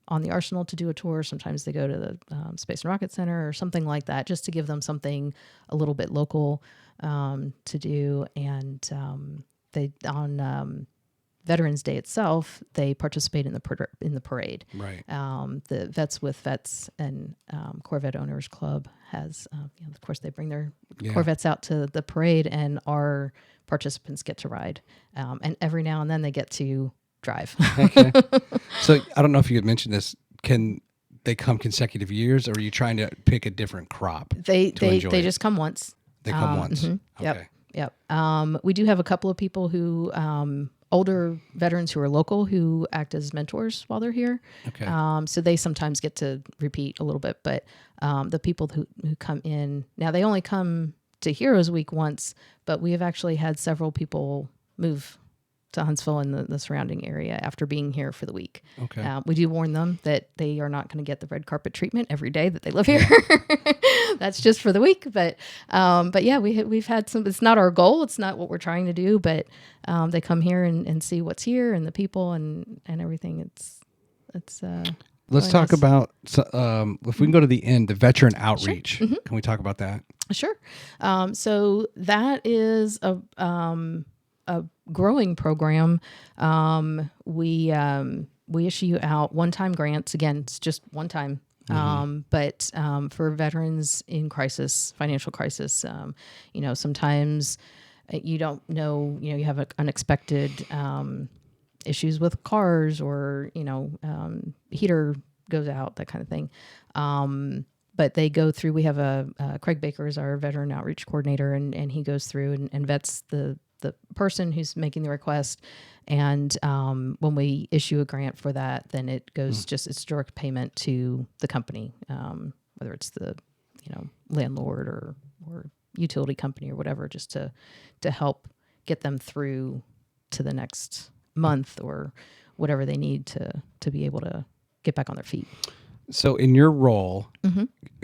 on the Arsenal to do a tour. Sometimes they go to the Space and Rocket Center or something like that, just to give them something a little bit local to do. And they on Veterans Day itself, they participate in the parade. Right. The Vets with Vets and Corvette Owners Club has, of course, they bring their Corvettes out to the parade, and our participants get to ride. And every now and then they get to drive. Okay. So I don't know if you had mentioned this. Can they come consecutive years, or are you trying to pick a different crop? They enjoy it? just come once. They come once. Mm-hmm. Okay. Yep. We do have a couple of people who, older veterans who are local, who act as mentors while they're here. Okay. So they sometimes get to repeat a little bit, but the people who come in now, they only come to Heroes Week once, but we have actually had several people move to Huntsville and the surrounding area after being here for the week. Okay. We do warn them that they are not going to get the red carpet treatment every day that they live here. That's just for the week. But yeah, we've had some. It's not our goal. It's not what we're trying to do. But they come here and see what's here and the people and everything. It's. Let's really talk nice. about if we can go to the end, the veteran outreach. Sure. Mm-hmm. Can we talk about that? Sure. So that is a growing program. We issue out one-time grants. Again, it's just one time. But for veterans in crisis, financial crisis, sometimes you don't know, you have unexpected issues with cars, or heater goes out, that kind of thing. But they go through. We have Craig Baker is our veteran outreach coordinator, and he goes through and vets the person who's making the request. And when we issue a grant for that, then it goes it's direct payment to the company, whether it's the landlord or utility company or whatever, just to help get them through to the next month or whatever they need to be able to get back on their feet. So in your role,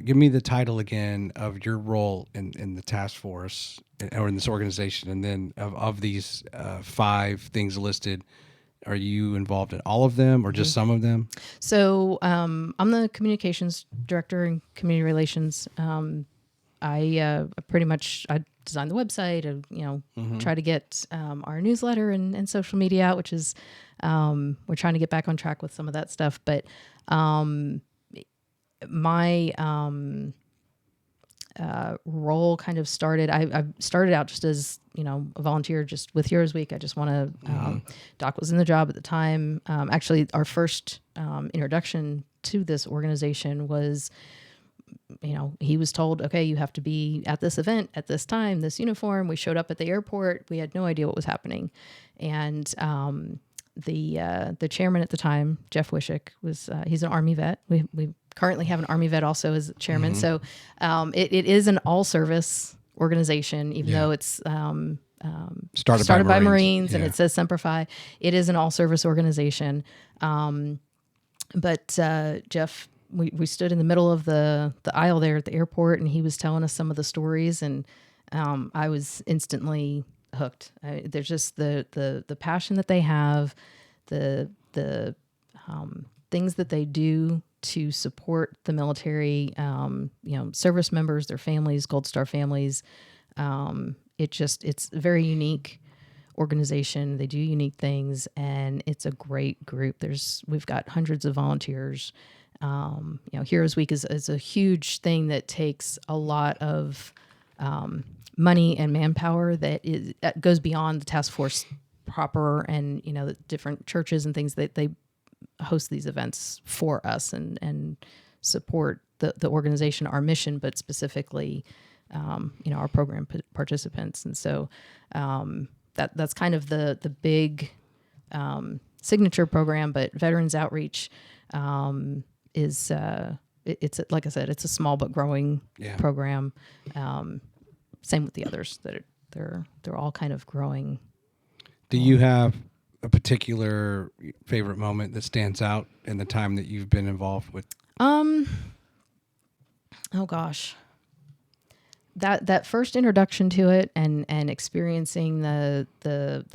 give me the title again of your role in the task force or in this organization. And then of these 5 things listed, are you involved in all of them or just some of them? So I'm the communications director in community relations. I pretty much design the website, try to get our newsletter and social media out, which is we're trying to get back on track with some of that stuff. But my role kind of started. I started out just as a volunteer, just with Heroes Week. I just want to. Doc was in the job at the time. Actually, our first introduction to this organization was, he was told, okay, you have to be at this event at this time, this uniform. We showed up at the airport. We had no idea what was happening, and the chairman at the time, Jeff Wishick, was he's an Army vet. We currently have an Army vet also as chairman. So it is an all-service organization, even though it's started by Marines and it says Semper Fi. It is an all-service organization. But Jeff, we stood in the middle of the aisle there at the airport, and he was telling us some of the stories, and I was instantly hooked. There's just the passion that they have, the things that they do to support the military, service members, their families, Gold Star families. It's a very unique organization. They do unique things, and it's a great group. We've got hundreds of volunteers. Heroes Week is a huge thing that takes a lot of money and manpower that goes beyond the task force proper, and the different churches and things that they host these events for us and support the organization, our mission, but specifically our program participants. And so that's kind of the big signature program. But Veterans Outreach is it's like I said, it's a small but growing program. Same with the others, that they're all kind of growing. Do you have a particular favorite moment that stands out in the time that you've been involved with? Oh gosh, that first introduction to it and experiencing the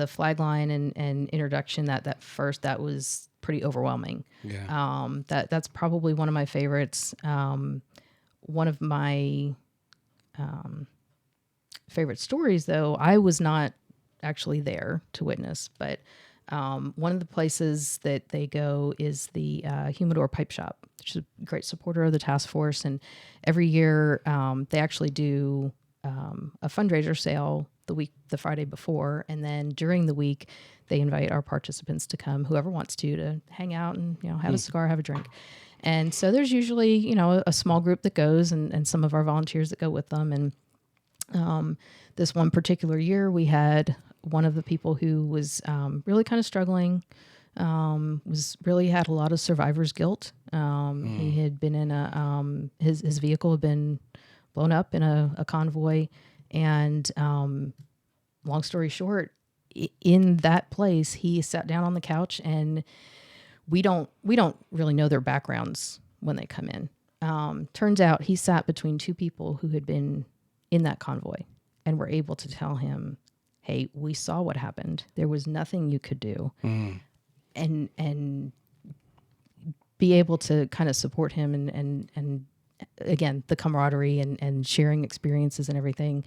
flag line and introduction, that was pretty overwhelming. Yeah. That's probably one of my favorites. One of my favorite stories, though, I was not actually there to witness, but One of the places that they go is the Humidor Pipe Shop, which is a great supporter of the task force. And every year they actually do a fundraiser sale the Friday before. And then during the week, they invite our participants to come, whoever wants to hang out and, have a cigar, have a drink. And so there's usually, a small group that goes and some of our volunteers that go with them. And this one particular year, we had one of the people who was really kind of struggling, had a lot of survivor's guilt. He had been in his vehicle had been blown up in a convoy. And long story short, in that place, he sat down on the couch, and we don't really know their backgrounds when they come in. Turns out he sat between two people who had been in that convoy and were able to tell him, hey, we saw what happened. There was nothing you could do. And be able to kind of support him and again, the camaraderie and sharing experiences and everything.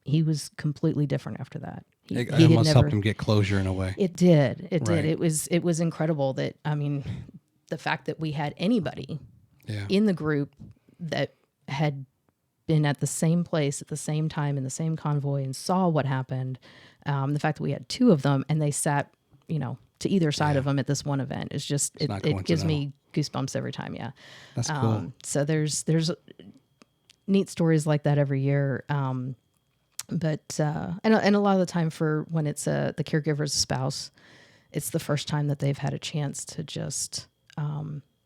He was completely different after that. It almost helped him get closure in a way. It did. It did. It was incredible that, the fact that we had anybody in the group that had been at the same place at the same time in the same convoy and saw what happened. The fact that we had two of them and they sat, to either side of them at this one event is just, it gives me goosebumps every time. Yeah. That's cool. So there's neat stories like that every year. But and a lot of the time for when it's the caregiver's spouse, it's the first time that they've had a chance to just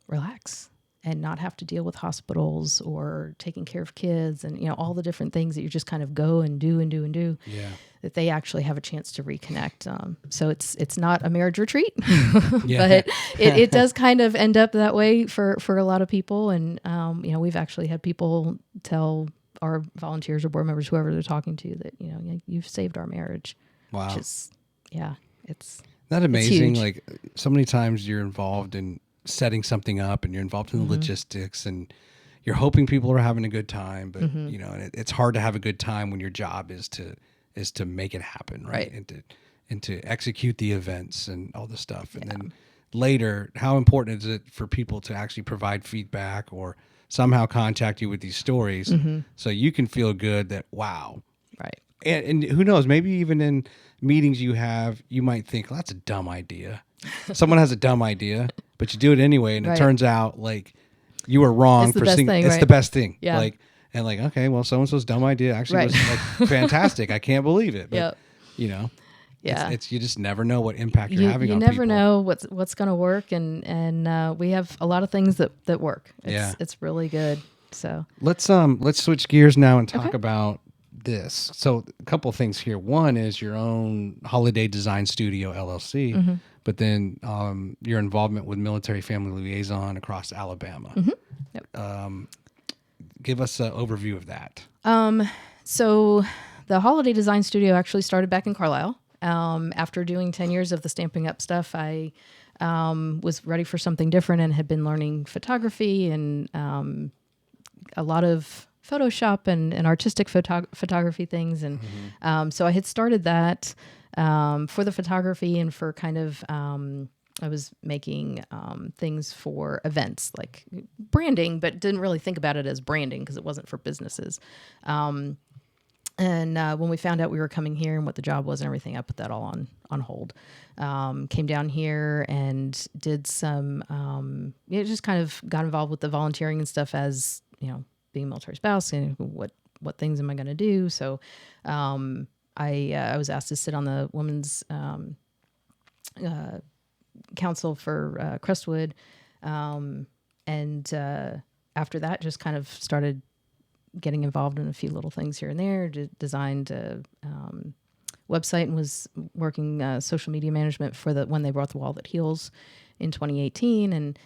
relax and not have to deal with hospitals or taking care of kids and, all the different things that you just kind of go and do and do and do. Yeah. That they actually have a chance to reconnect. So it's not a marriage retreat, but it does kind of end up that way for a lot of people. And, we've actually had people tell our volunteers or board members, whoever they're talking to, that, you've saved our marriage. Wow. Which is, it's not amazing. it's huge. Like so many times you're involved in setting something up and you're involved in the logistics and you're hoping people are having a good time, but and it's hard to have a good time when your job is to make it happen. Right. And to execute the events and all this stuff. And then later, how important is it for people to actually provide feedback or somehow contact you with these stories so you can feel good that, wow. Right. And who knows, maybe even in meetings you have, you might think, well, that's a dumb idea. Someone has a dumb idea, but you do it anyway. And it turns out like you were wrong for seeing it's the best thing. Yeah. Okay, well, so-and-so's dumb idea actually was like fantastic. I can't believe it. But, it's you just never know what impact you're having on people. You never know what's going to work. And we have a lot of things that work. It's really good. So let's switch gears now and talk about this. So a couple of things here. One is your own Holliday Design Studio, LLC, but then your involvement with Military Family Liaison across Alabama. Yep. Give us an overview of that. So the Holliday Design Studio actually started back in Carlisle. After doing 10 years of the Stamping Up stuff, I was ready for something different and had been learning photography and a lot of Photoshop and artistic photography things. And so I had started that for the photography and for kind of, I was making things for events like branding, but didn't really think about it as branding because it wasn't for businesses. And when we found out we were coming here and what the job was and everything, I put that all on hold. Came down here and did some, just kind of got involved with the volunteering and stuff as, being a military spouse and what things am I going to do? So I was asked to sit on the women's council for Crestwood. And after that, just kind of started getting involved in a few little things here and there, designed a website and was working social media management for when they brought the Wall That Heals in 2018. And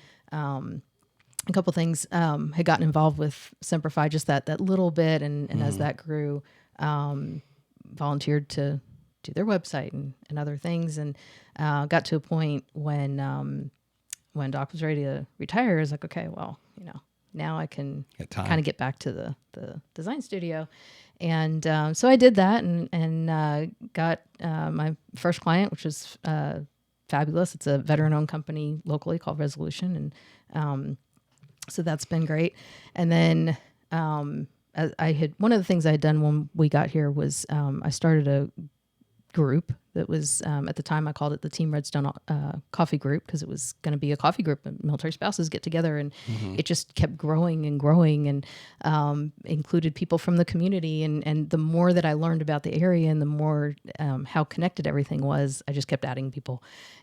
a couple things, had gotten involved with Semper Fi just that little bit. And as that grew, volunteered to do their website and other things. And got to a point when Doc was ready to retire, I was like, okay, well, now I can Get time. kind of get back to the design studio. And so I did that and got my first client, which was fabulous. It's a veteran-owned company locally called Resolution. And so that's been great. And then one of the things I had done when we got here was I started a group that was at the time I called it the Team Redstone Coffee Group, because it was going to be a coffee group of military spouses get together, and it just kept growing and growing, and included people from the community, and the more that I learned about the area and the more how connected everything was, I just kept adding people.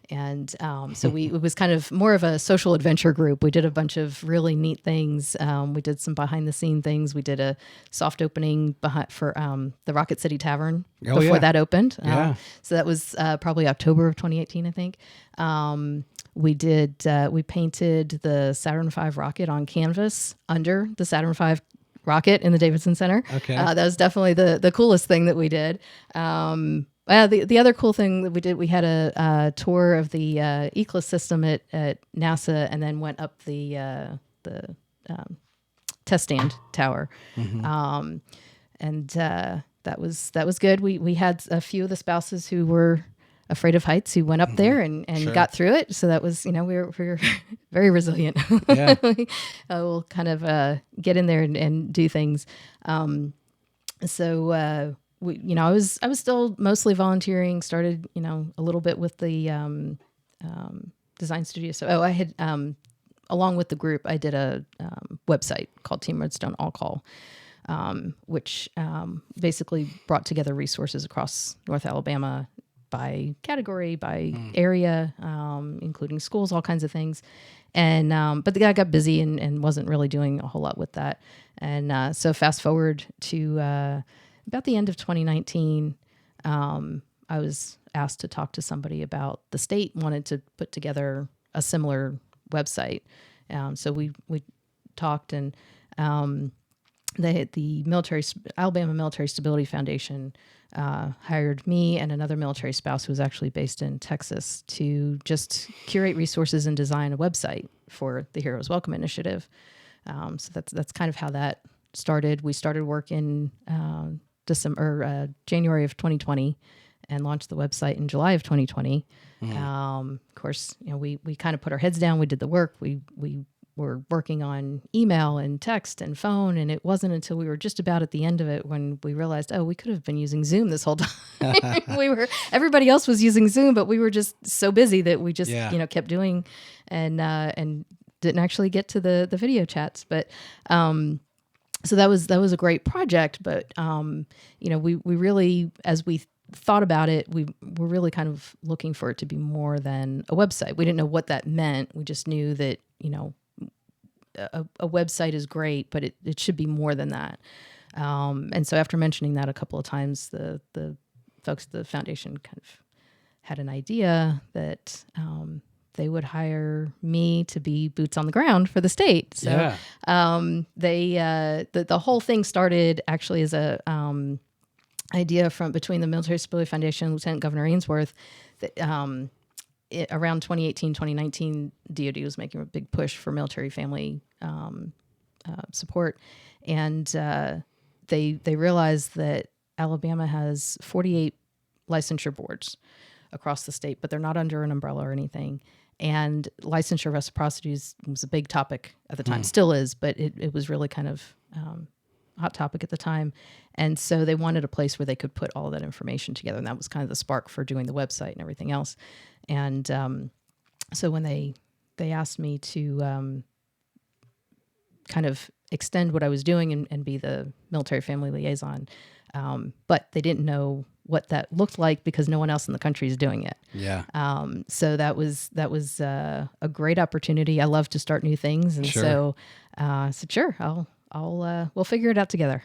And so it was kind of more of a social adventure group. We did a bunch of really neat things. We did some behind the scene things. We did a soft opening for the Rocket City Tavern before that opened. So that was probably October of 2018, I think. We painted the Saturn V rocket on canvas under the Saturn V rocket in the Davidson Center. Okay. That was definitely the coolest thing that we did. The other cool thing that we did, we had a tour of the ECLS system at NASA, and then went up the test stand tower. And that was good. We had a few of the spouses who were afraid of heights who went up there and got through it. So that was, we were very resilient. Yeah. We'll kind of get in there and do things. I was still mostly volunteering, started, a little bit with the design studio. So, I had, along with the group, I did a website called Team Redstone All Call, which basically brought together resources across North Alabama by category, by area, including schools, all kinds of things. And but the guy got busy and wasn't really doing a whole lot with that. And so fast forward to about the end of 2019, I was asked to talk to somebody about the state wanted to put together a similar website. So we talked, and the Alabama Military Stability Foundation hired me and another military spouse who was actually based in Texas to just curate resources and design a website for the Heroes Welcome Initiative. So that's kind of how that started. We started work in January of 2020 and launched the website in July of 2020. Of course, we kind of put our heads down. We did the work. We were working on email and text and phone, and it wasn't until we were just about at the end of it when we realized, we could have been using Zoom this whole time. Everybody else was using Zoom, but we were just so busy that we just kept doing and didn't actually get to the video chats. But so that was a great project. But we really, as we thought about it, we were really kind of looking for it to be more than a website. We didn't know what that meant. We just knew that a website is great, but it should be more than that. And so after mentioning that a couple of times, the folks at the foundation kind of had an idea that they would hire me to be boots on the ground for the state. So the whole thing started actually as a idea between the Military Stability Foundation and Lieutenant Governor Ainsworth. That, around 2018, 2019, DOD was making a big push for military family support. And they realized that Alabama has 48 licensure boards across the state, but they're not under an umbrella or anything. And licensure reciprocity was a big topic at the time, still is, but it was really kind of hot topic at the time. And so they wanted a place where they could put all of that information together. And that was kind of the spark for doing the website and everything else. And so when they asked me to kind of extend what I was doing and be the military family liaison, but they didn't know what that looked like because no one else in the country is doing it. Yeah. So that was a great opportunity. I love to start new things. And so I said, sure, we'll figure it out together.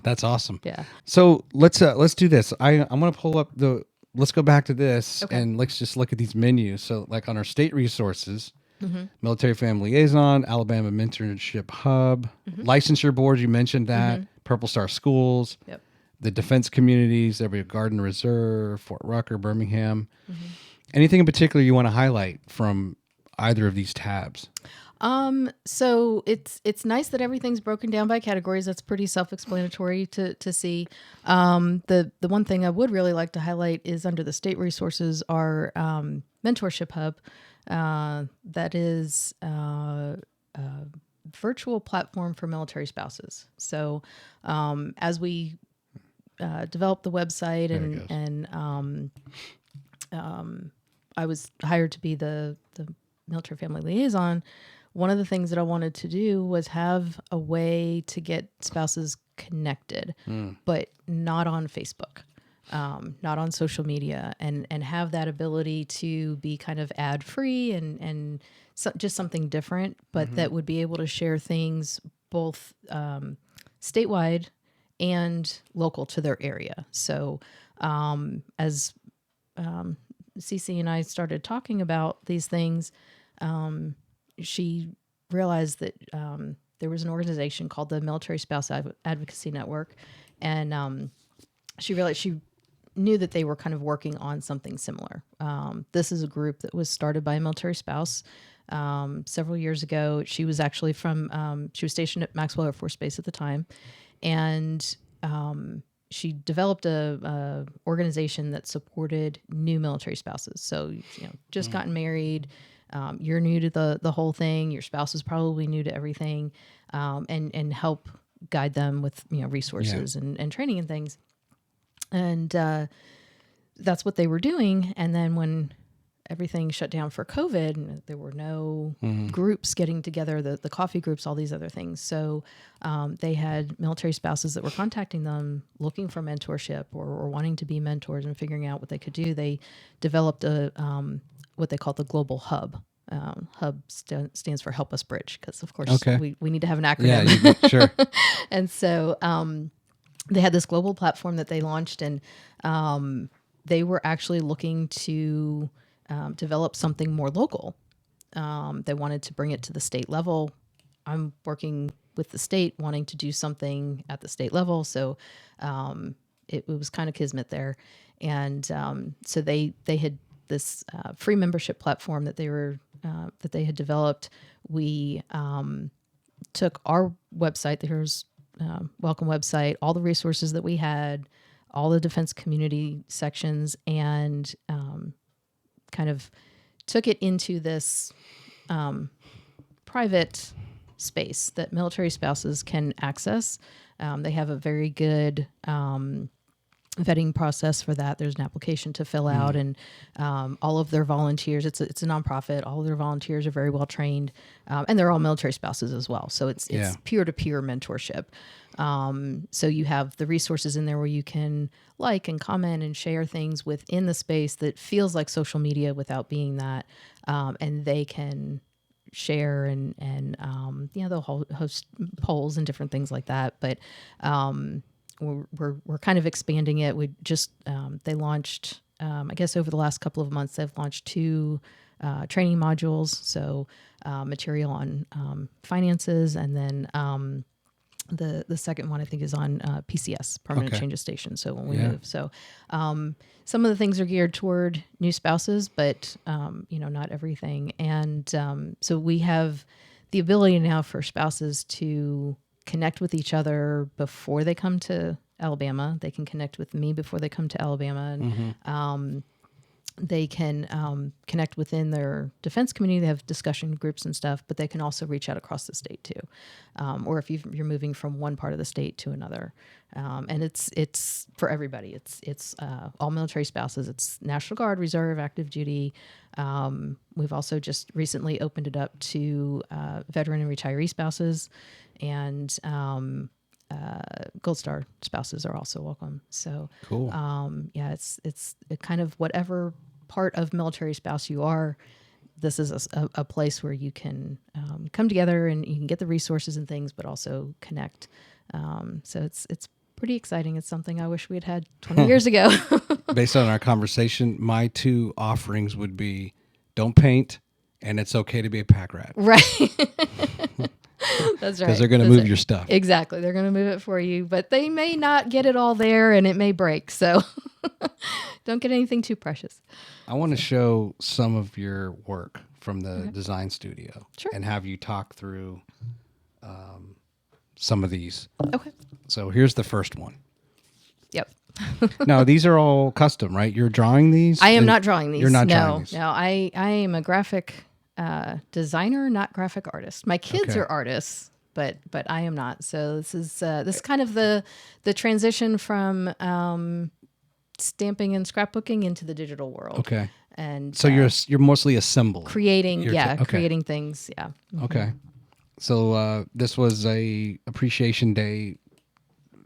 That's awesome. Yeah. So let's do this. I'm going to pull up let's go back to this and let's just look at these menus. So like on our state resources, Military Family Liaison, Alabama Mentorship Hub, licensure boards, you mentioned that, Purple Star Schools, the defense communities, there'll be a Garden Reserve, Fort Rucker, Birmingham. Anything in particular you want to highlight from either of these tabs? So it's nice that everything's broken down by categories. That's pretty self-explanatory to see. The one thing I would really like to highlight is under the state resources, our mentorship hub. That is a virtual platform for military spouses. So as we developed the website and I was hired to be the Military Family Liaison. One of the things that I wanted to do was have a way to get spouses connected, but not on Facebook, not on social media, and have that ability to be kind of ad free and just something different, but that would be able to share things both statewide and local to their area. So as Cece and I started talking about these things, she realized that there was an organization called the Military Spouse Advocacy Network, and she realized she knew that they were kind of working on something similar. This is a group that was started by a military spouse several years ago. She was actually she was stationed at Maxwell Air Force Base at the time, and she developed a organization that supported new military spouses. So, just gotten married, you're new to the whole thing. Your spouse is probably new to everything, and help guide them with resources and training and things. And that's what they were doing. And then when everything shut down for COVID, and there were no groups getting together, the coffee groups, all these other things. So they had military spouses that were contacting them looking for mentorship or wanting to be mentors and figuring out what they could do. They developed what they call the Global Hub. Hub stands for Help Us Bridge, because of course we need to have an acronym. Yeah, sure. And so they had this global platform that they launched, and they were actually looking to develop something more local. They wanted to bring it to the state level. I'm working with the state, wanting to do something at the state level. So it was kind of kismet there. And so they had this free membership platform that they had developed. We took our website, the Heroes Welcome website, all the resources that we had, all the defense community sections, and kind of took it into this private space that military spouses can access. They have a very good vetting process for that. There's an application to fill out, and all of their volunteers, it's a nonprofit. All of their volunteers are very well trained, and they're all military spouses as well. So it's peer-to-peer mentorship. So you have the resources in there where you can like and comment and share things within the space that feels like social media without being that, and they can share and they'll host polls and different things like that. But we're kind of expanding it. We just they launched, I guess over the last couple of months, they've launched 2 training modules. So material on finances, and then the second one I think is on PCS, permanent change of station. So when we move, so some of the things are geared toward new spouses, but not everything. And so we have the ability now for spouses to connect with each other before they come to Alabama. They can connect with me before they come to Alabama, and they can connect within their defense community. They have discussion groups and stuff, but they can also reach out across the state too, or if you're moving from one part of the state to another. And it's for everybody. It's all military spouses. It's National Guard, Reserve, active duty. We've also just recently opened it up to veteran and retiree spouses, and Gold Star spouses are also welcome. So cool. It's kind of whatever part of military spouse you are. This is a place where you can come together and you can get the resources and things, but also connect. So it's pretty exciting. It's something I wish we had 20 years ago. Based on our conversation, my 2 offerings would be don't paint, and it's okay to be a pack rat. Right. That's right. Because they're going to move your stuff. Exactly. They're going to move it for you, but they may not get it all there, and it may break. So don't get anything too precious. I want to show some of your work from the design studio Sure. and have you talk through some of these. Okay. So here's the first one. Yep. Now, these are all custom, right? You're drawing these? I am not drawing these. You're not drawing these? No, I am a graphic designer, not graphic artist. My kids Okay. are artists, but I am not. So this is kind of the transition from stamping and scrapbooking into the digital world. Okay. And So you're mostly assembling. creating, okay. creating things. Yeah. Okay. So this was a appreciation day.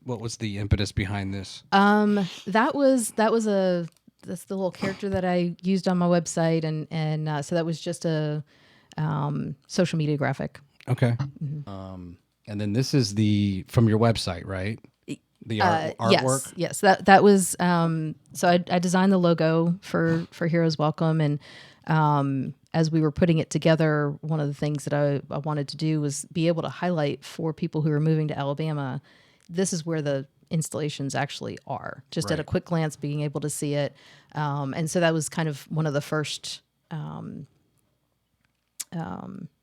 What was the impetus behind this? That was that's the little character that I used on my website, and so that was just a social media graphic. Okay. And then this is from your website, right? The artwork. Yes. That was so I designed the logo for Heroes Welcome, and as we were putting it together, one of the things that I wanted to do was be able to highlight for people who are moving to Alabama, this is where the installations actually are, just at a quick glance, being able to see it. And so that was kind of one of the first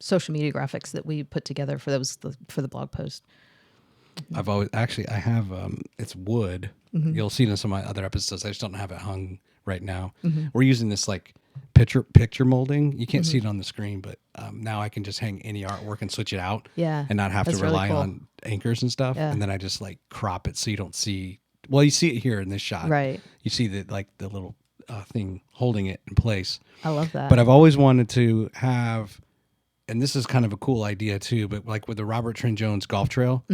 social media graphics that we put together for the blog post. I've always I have it's wood. You'll see it in some of my other episodes. I just don't have it hung right now. We're using this like picture molding. You can't see it on the screen, but now I can just hang any artwork and switch it out. Yeah, and not have to that's really rely cool. on anchors and stuff. Yeah. And then I just like crop it so you don't see. Well, you see it here in this shot. Right. You see the little thing holding it in place. I love that. But I've always wanted to have, and this is kind of a cool idea too, but like with the Robert Trent Jones golf trail,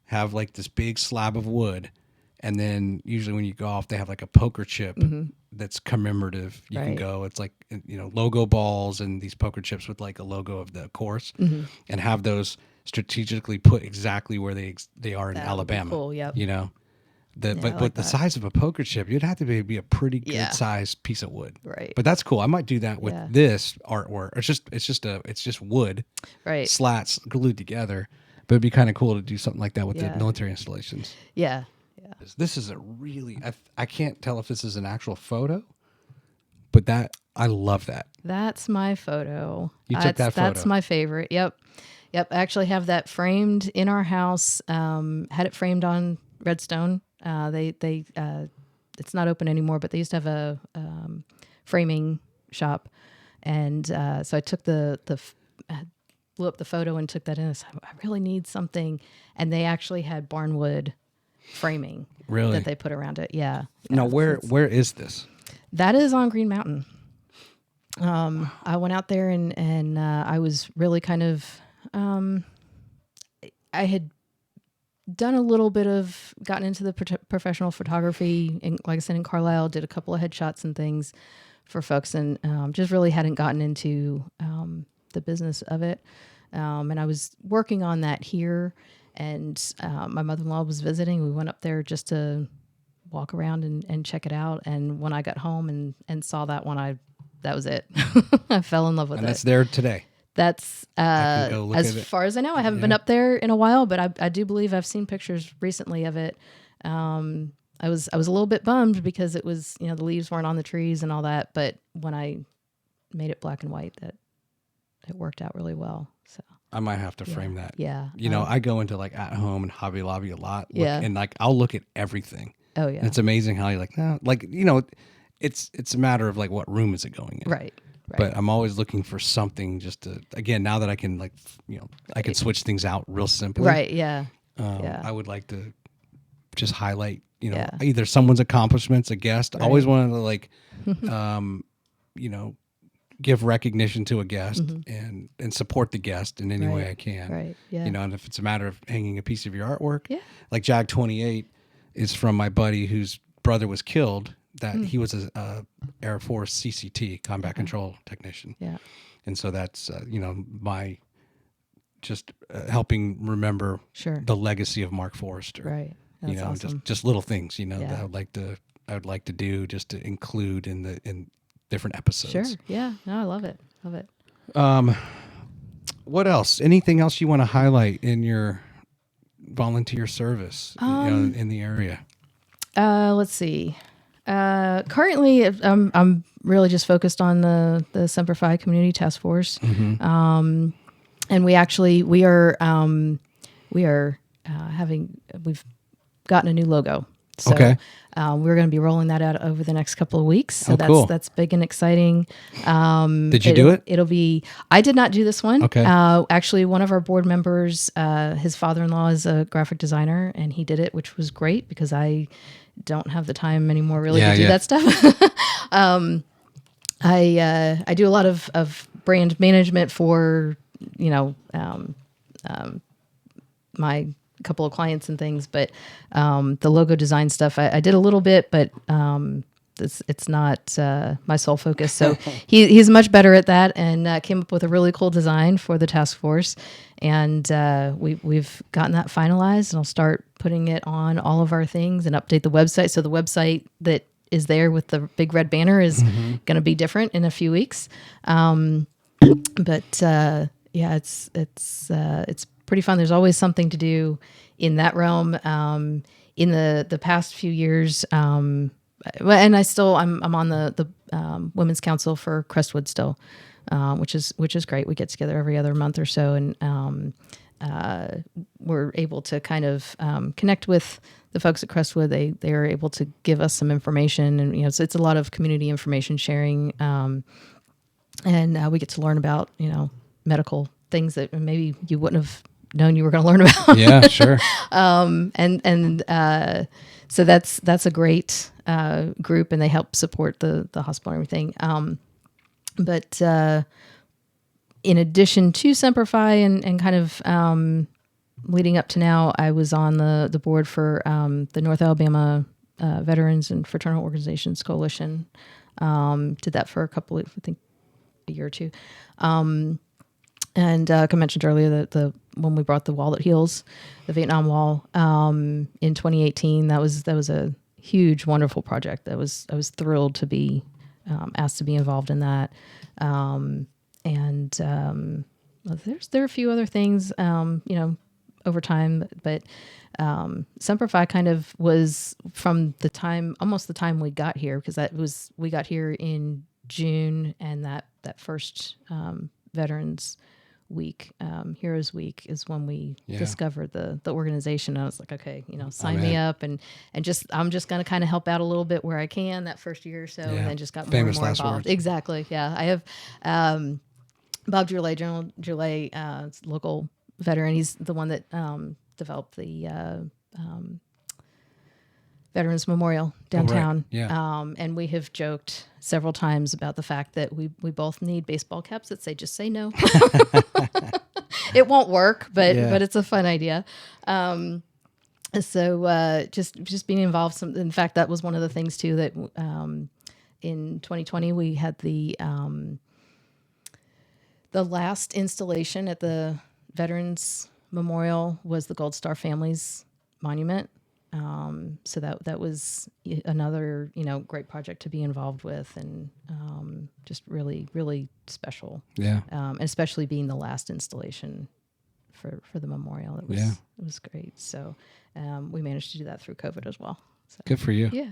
have like this big slab of wood. And then usually when you golf, they have like a poker chip that's commemorative. You can go, it's like, logo balls and these poker chips with like a logo of the course, and have those strategically put exactly where they are in That would be Alabama. cool, yep. But the size of a poker chip, you'd have to be a pretty good Yeah. sized piece of wood. Right. But that's cool. I might do that with Yeah. this artwork. It's just wood Right. slats glued together. But it'd be kind of cool to do something like that with Yeah. the military installations. Yeah. This is a really, I can't tell if this is an actual photo, but I love that. That's my photo. You took that photo. That's my favorite. Yep. I actually have that framed in our house. Had it framed on Redstone. It's not open anymore, but they used to have a framing shop, and so I took blew up the photo and took that in. So I really need something, and they actually had barnwood framing Really? that they put around it. Yeah. Now, where is this? That is on Green Mountain. I went out there and I was really kind of, I had done a little bit of, gotten into the professional photography, and like I said, in Carlisle, did a couple of headshots and things for folks, and just really hadn't gotten into the business of it. And I was working on that here, and my mother-in-law was visiting. We went up there just to walk around and check it out. And when I got home and saw that one, that was it. I fell in love with it. And that's there today. That's can go look as at it. far as I know. I haven't been up there in a while, but I do believe I've seen pictures recently of it. I was a little bit bummed because it was, the leaves weren't on the trees and all that. But when I made it black and white, that it worked out really well. So I might have to frame that. yeah, I go into like At Home and Hobby Lobby a lot. Yeah. And like I'll look at everything. oh yeah, And it's amazing how you're like, no, like, it's a matter of like what room is it going in. right. But I'm always looking for something just to, again, now that I can like, I can switch things out real simply. Right. Yeah. Yeah. I would like to just highlight, Yeah. either someone's accomplishments, a guest. I always wanted to like, give recognition to a guest and support the guest in any way I can. Right. Yeah. And if it's a matter of hanging a piece of your artwork, Yeah. like Jag 28 is from my buddy whose brother was killed. That he was a Air Force CCT, combat control technician. Yeah. And so that's, my just helping remember Sure. the legacy of Mark Forrester. Right. That's awesome. just little things, that Yeah. I would like to do just to include in different episodes. Sure. Yeah. No, I love it. Love it. What else? Anything else you want to highlight in your volunteer service in the area? Let's see. Currently, I'm really just focused on the Semper Fi Community Task Force, and we've gotten a new logo. So, Okay. we're going to be rolling that out over the next couple of weeks. So cool. that's big and exciting. Did you do it? I did not do this one. Okay. Actually, one of our board members, his father-in-law is a graphic designer, and he did it, which was great because I don't have the time anymore really to do that stuff. I do a lot of brand management for, my couple of clients and things, but the logo design stuff I did a little bit, but it's not my sole focus. So he's much better at that, and came up with a really cool design for the task force, and we've gotten that finalized, and I'll start putting it on all of our things and update the website. So the website that is there with the big red banner is going to be different in a few weeks, but it's pretty fun. There's always something to do in that realm. In the past few years, and I'm on the Women's Council for Crestwood still, which is great. We get together every other month or so, and we're able to kind of connect with the folks at Crestwood. They are able to give us some information, and so it's a lot of community information sharing, and we get to learn about medical things that maybe you wouldn't have known you were going to learn about. Yeah, sure. So that's a great group, and they help support the hospital and everything. But in addition to Semper Fi and kind of leading up to now, I was on the board for the North Alabama Veterans and Fraternal Organizations Coalition. Did that for I think a year or two. And like I mentioned earlier, that when we brought the Wall That Heals, the Vietnam Wall, in 2018, that was a huge, wonderful project. I was thrilled to be asked to be involved in that. There are a few other things, over time, but Semper Fi kind of was from almost the time we got here, because we got here in June, and that first Veterans Week, Heroes Week, is when we discovered the organization. I was like, okay, sign me up, and I'm just going to kind of help out a little bit where I can that first year or so, and then just got more and more involved. Words. Exactly. Yeah. I have Bob Droulet, General Droulet, local veteran. He's the one that developed the Veterans Memorial downtown. Oh, right. Yeah. And we have joked several times about the fact that we both need baseball caps that say "just say no." It won't work, but it's a fun idea. So just being involved. In fact, that was one of the things too that in 2020 we had the last installation at the Veterans Memorial was the Gold Star Families Monument. So that was another, great project to be involved with, and just really, really special. Yeah. And especially being the last installation for the memorial. It was great. So we managed to do that through COVID as well. So, good for you. Yeah.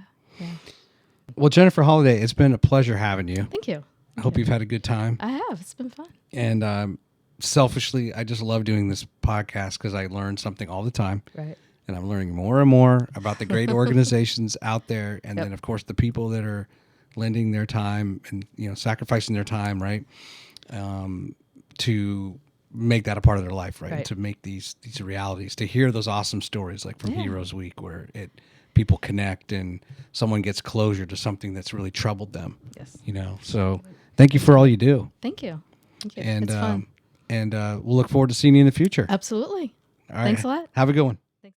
Well, Jennifer Holliday, it's been a pleasure having you. Thank you. I hope you've had a good time. I have. It's been fun. And selfishly, I just love doing this podcast because I learn something all the time. Right. And I'm learning more and more about the great organizations out there. And then, of course, the people that are lending their time and, sacrificing their time, right, to make that a part of their life, right? And to make these realities, to hear those awesome stories like from Heroes Week where people connect and someone gets closure to something that's really troubled them. Yes. So thank you for all you do. Thank you. And, it's fun. And we'll look forward to seeing you in the future. Absolutely. All right. Thanks a lot. Have a good one. Thanks.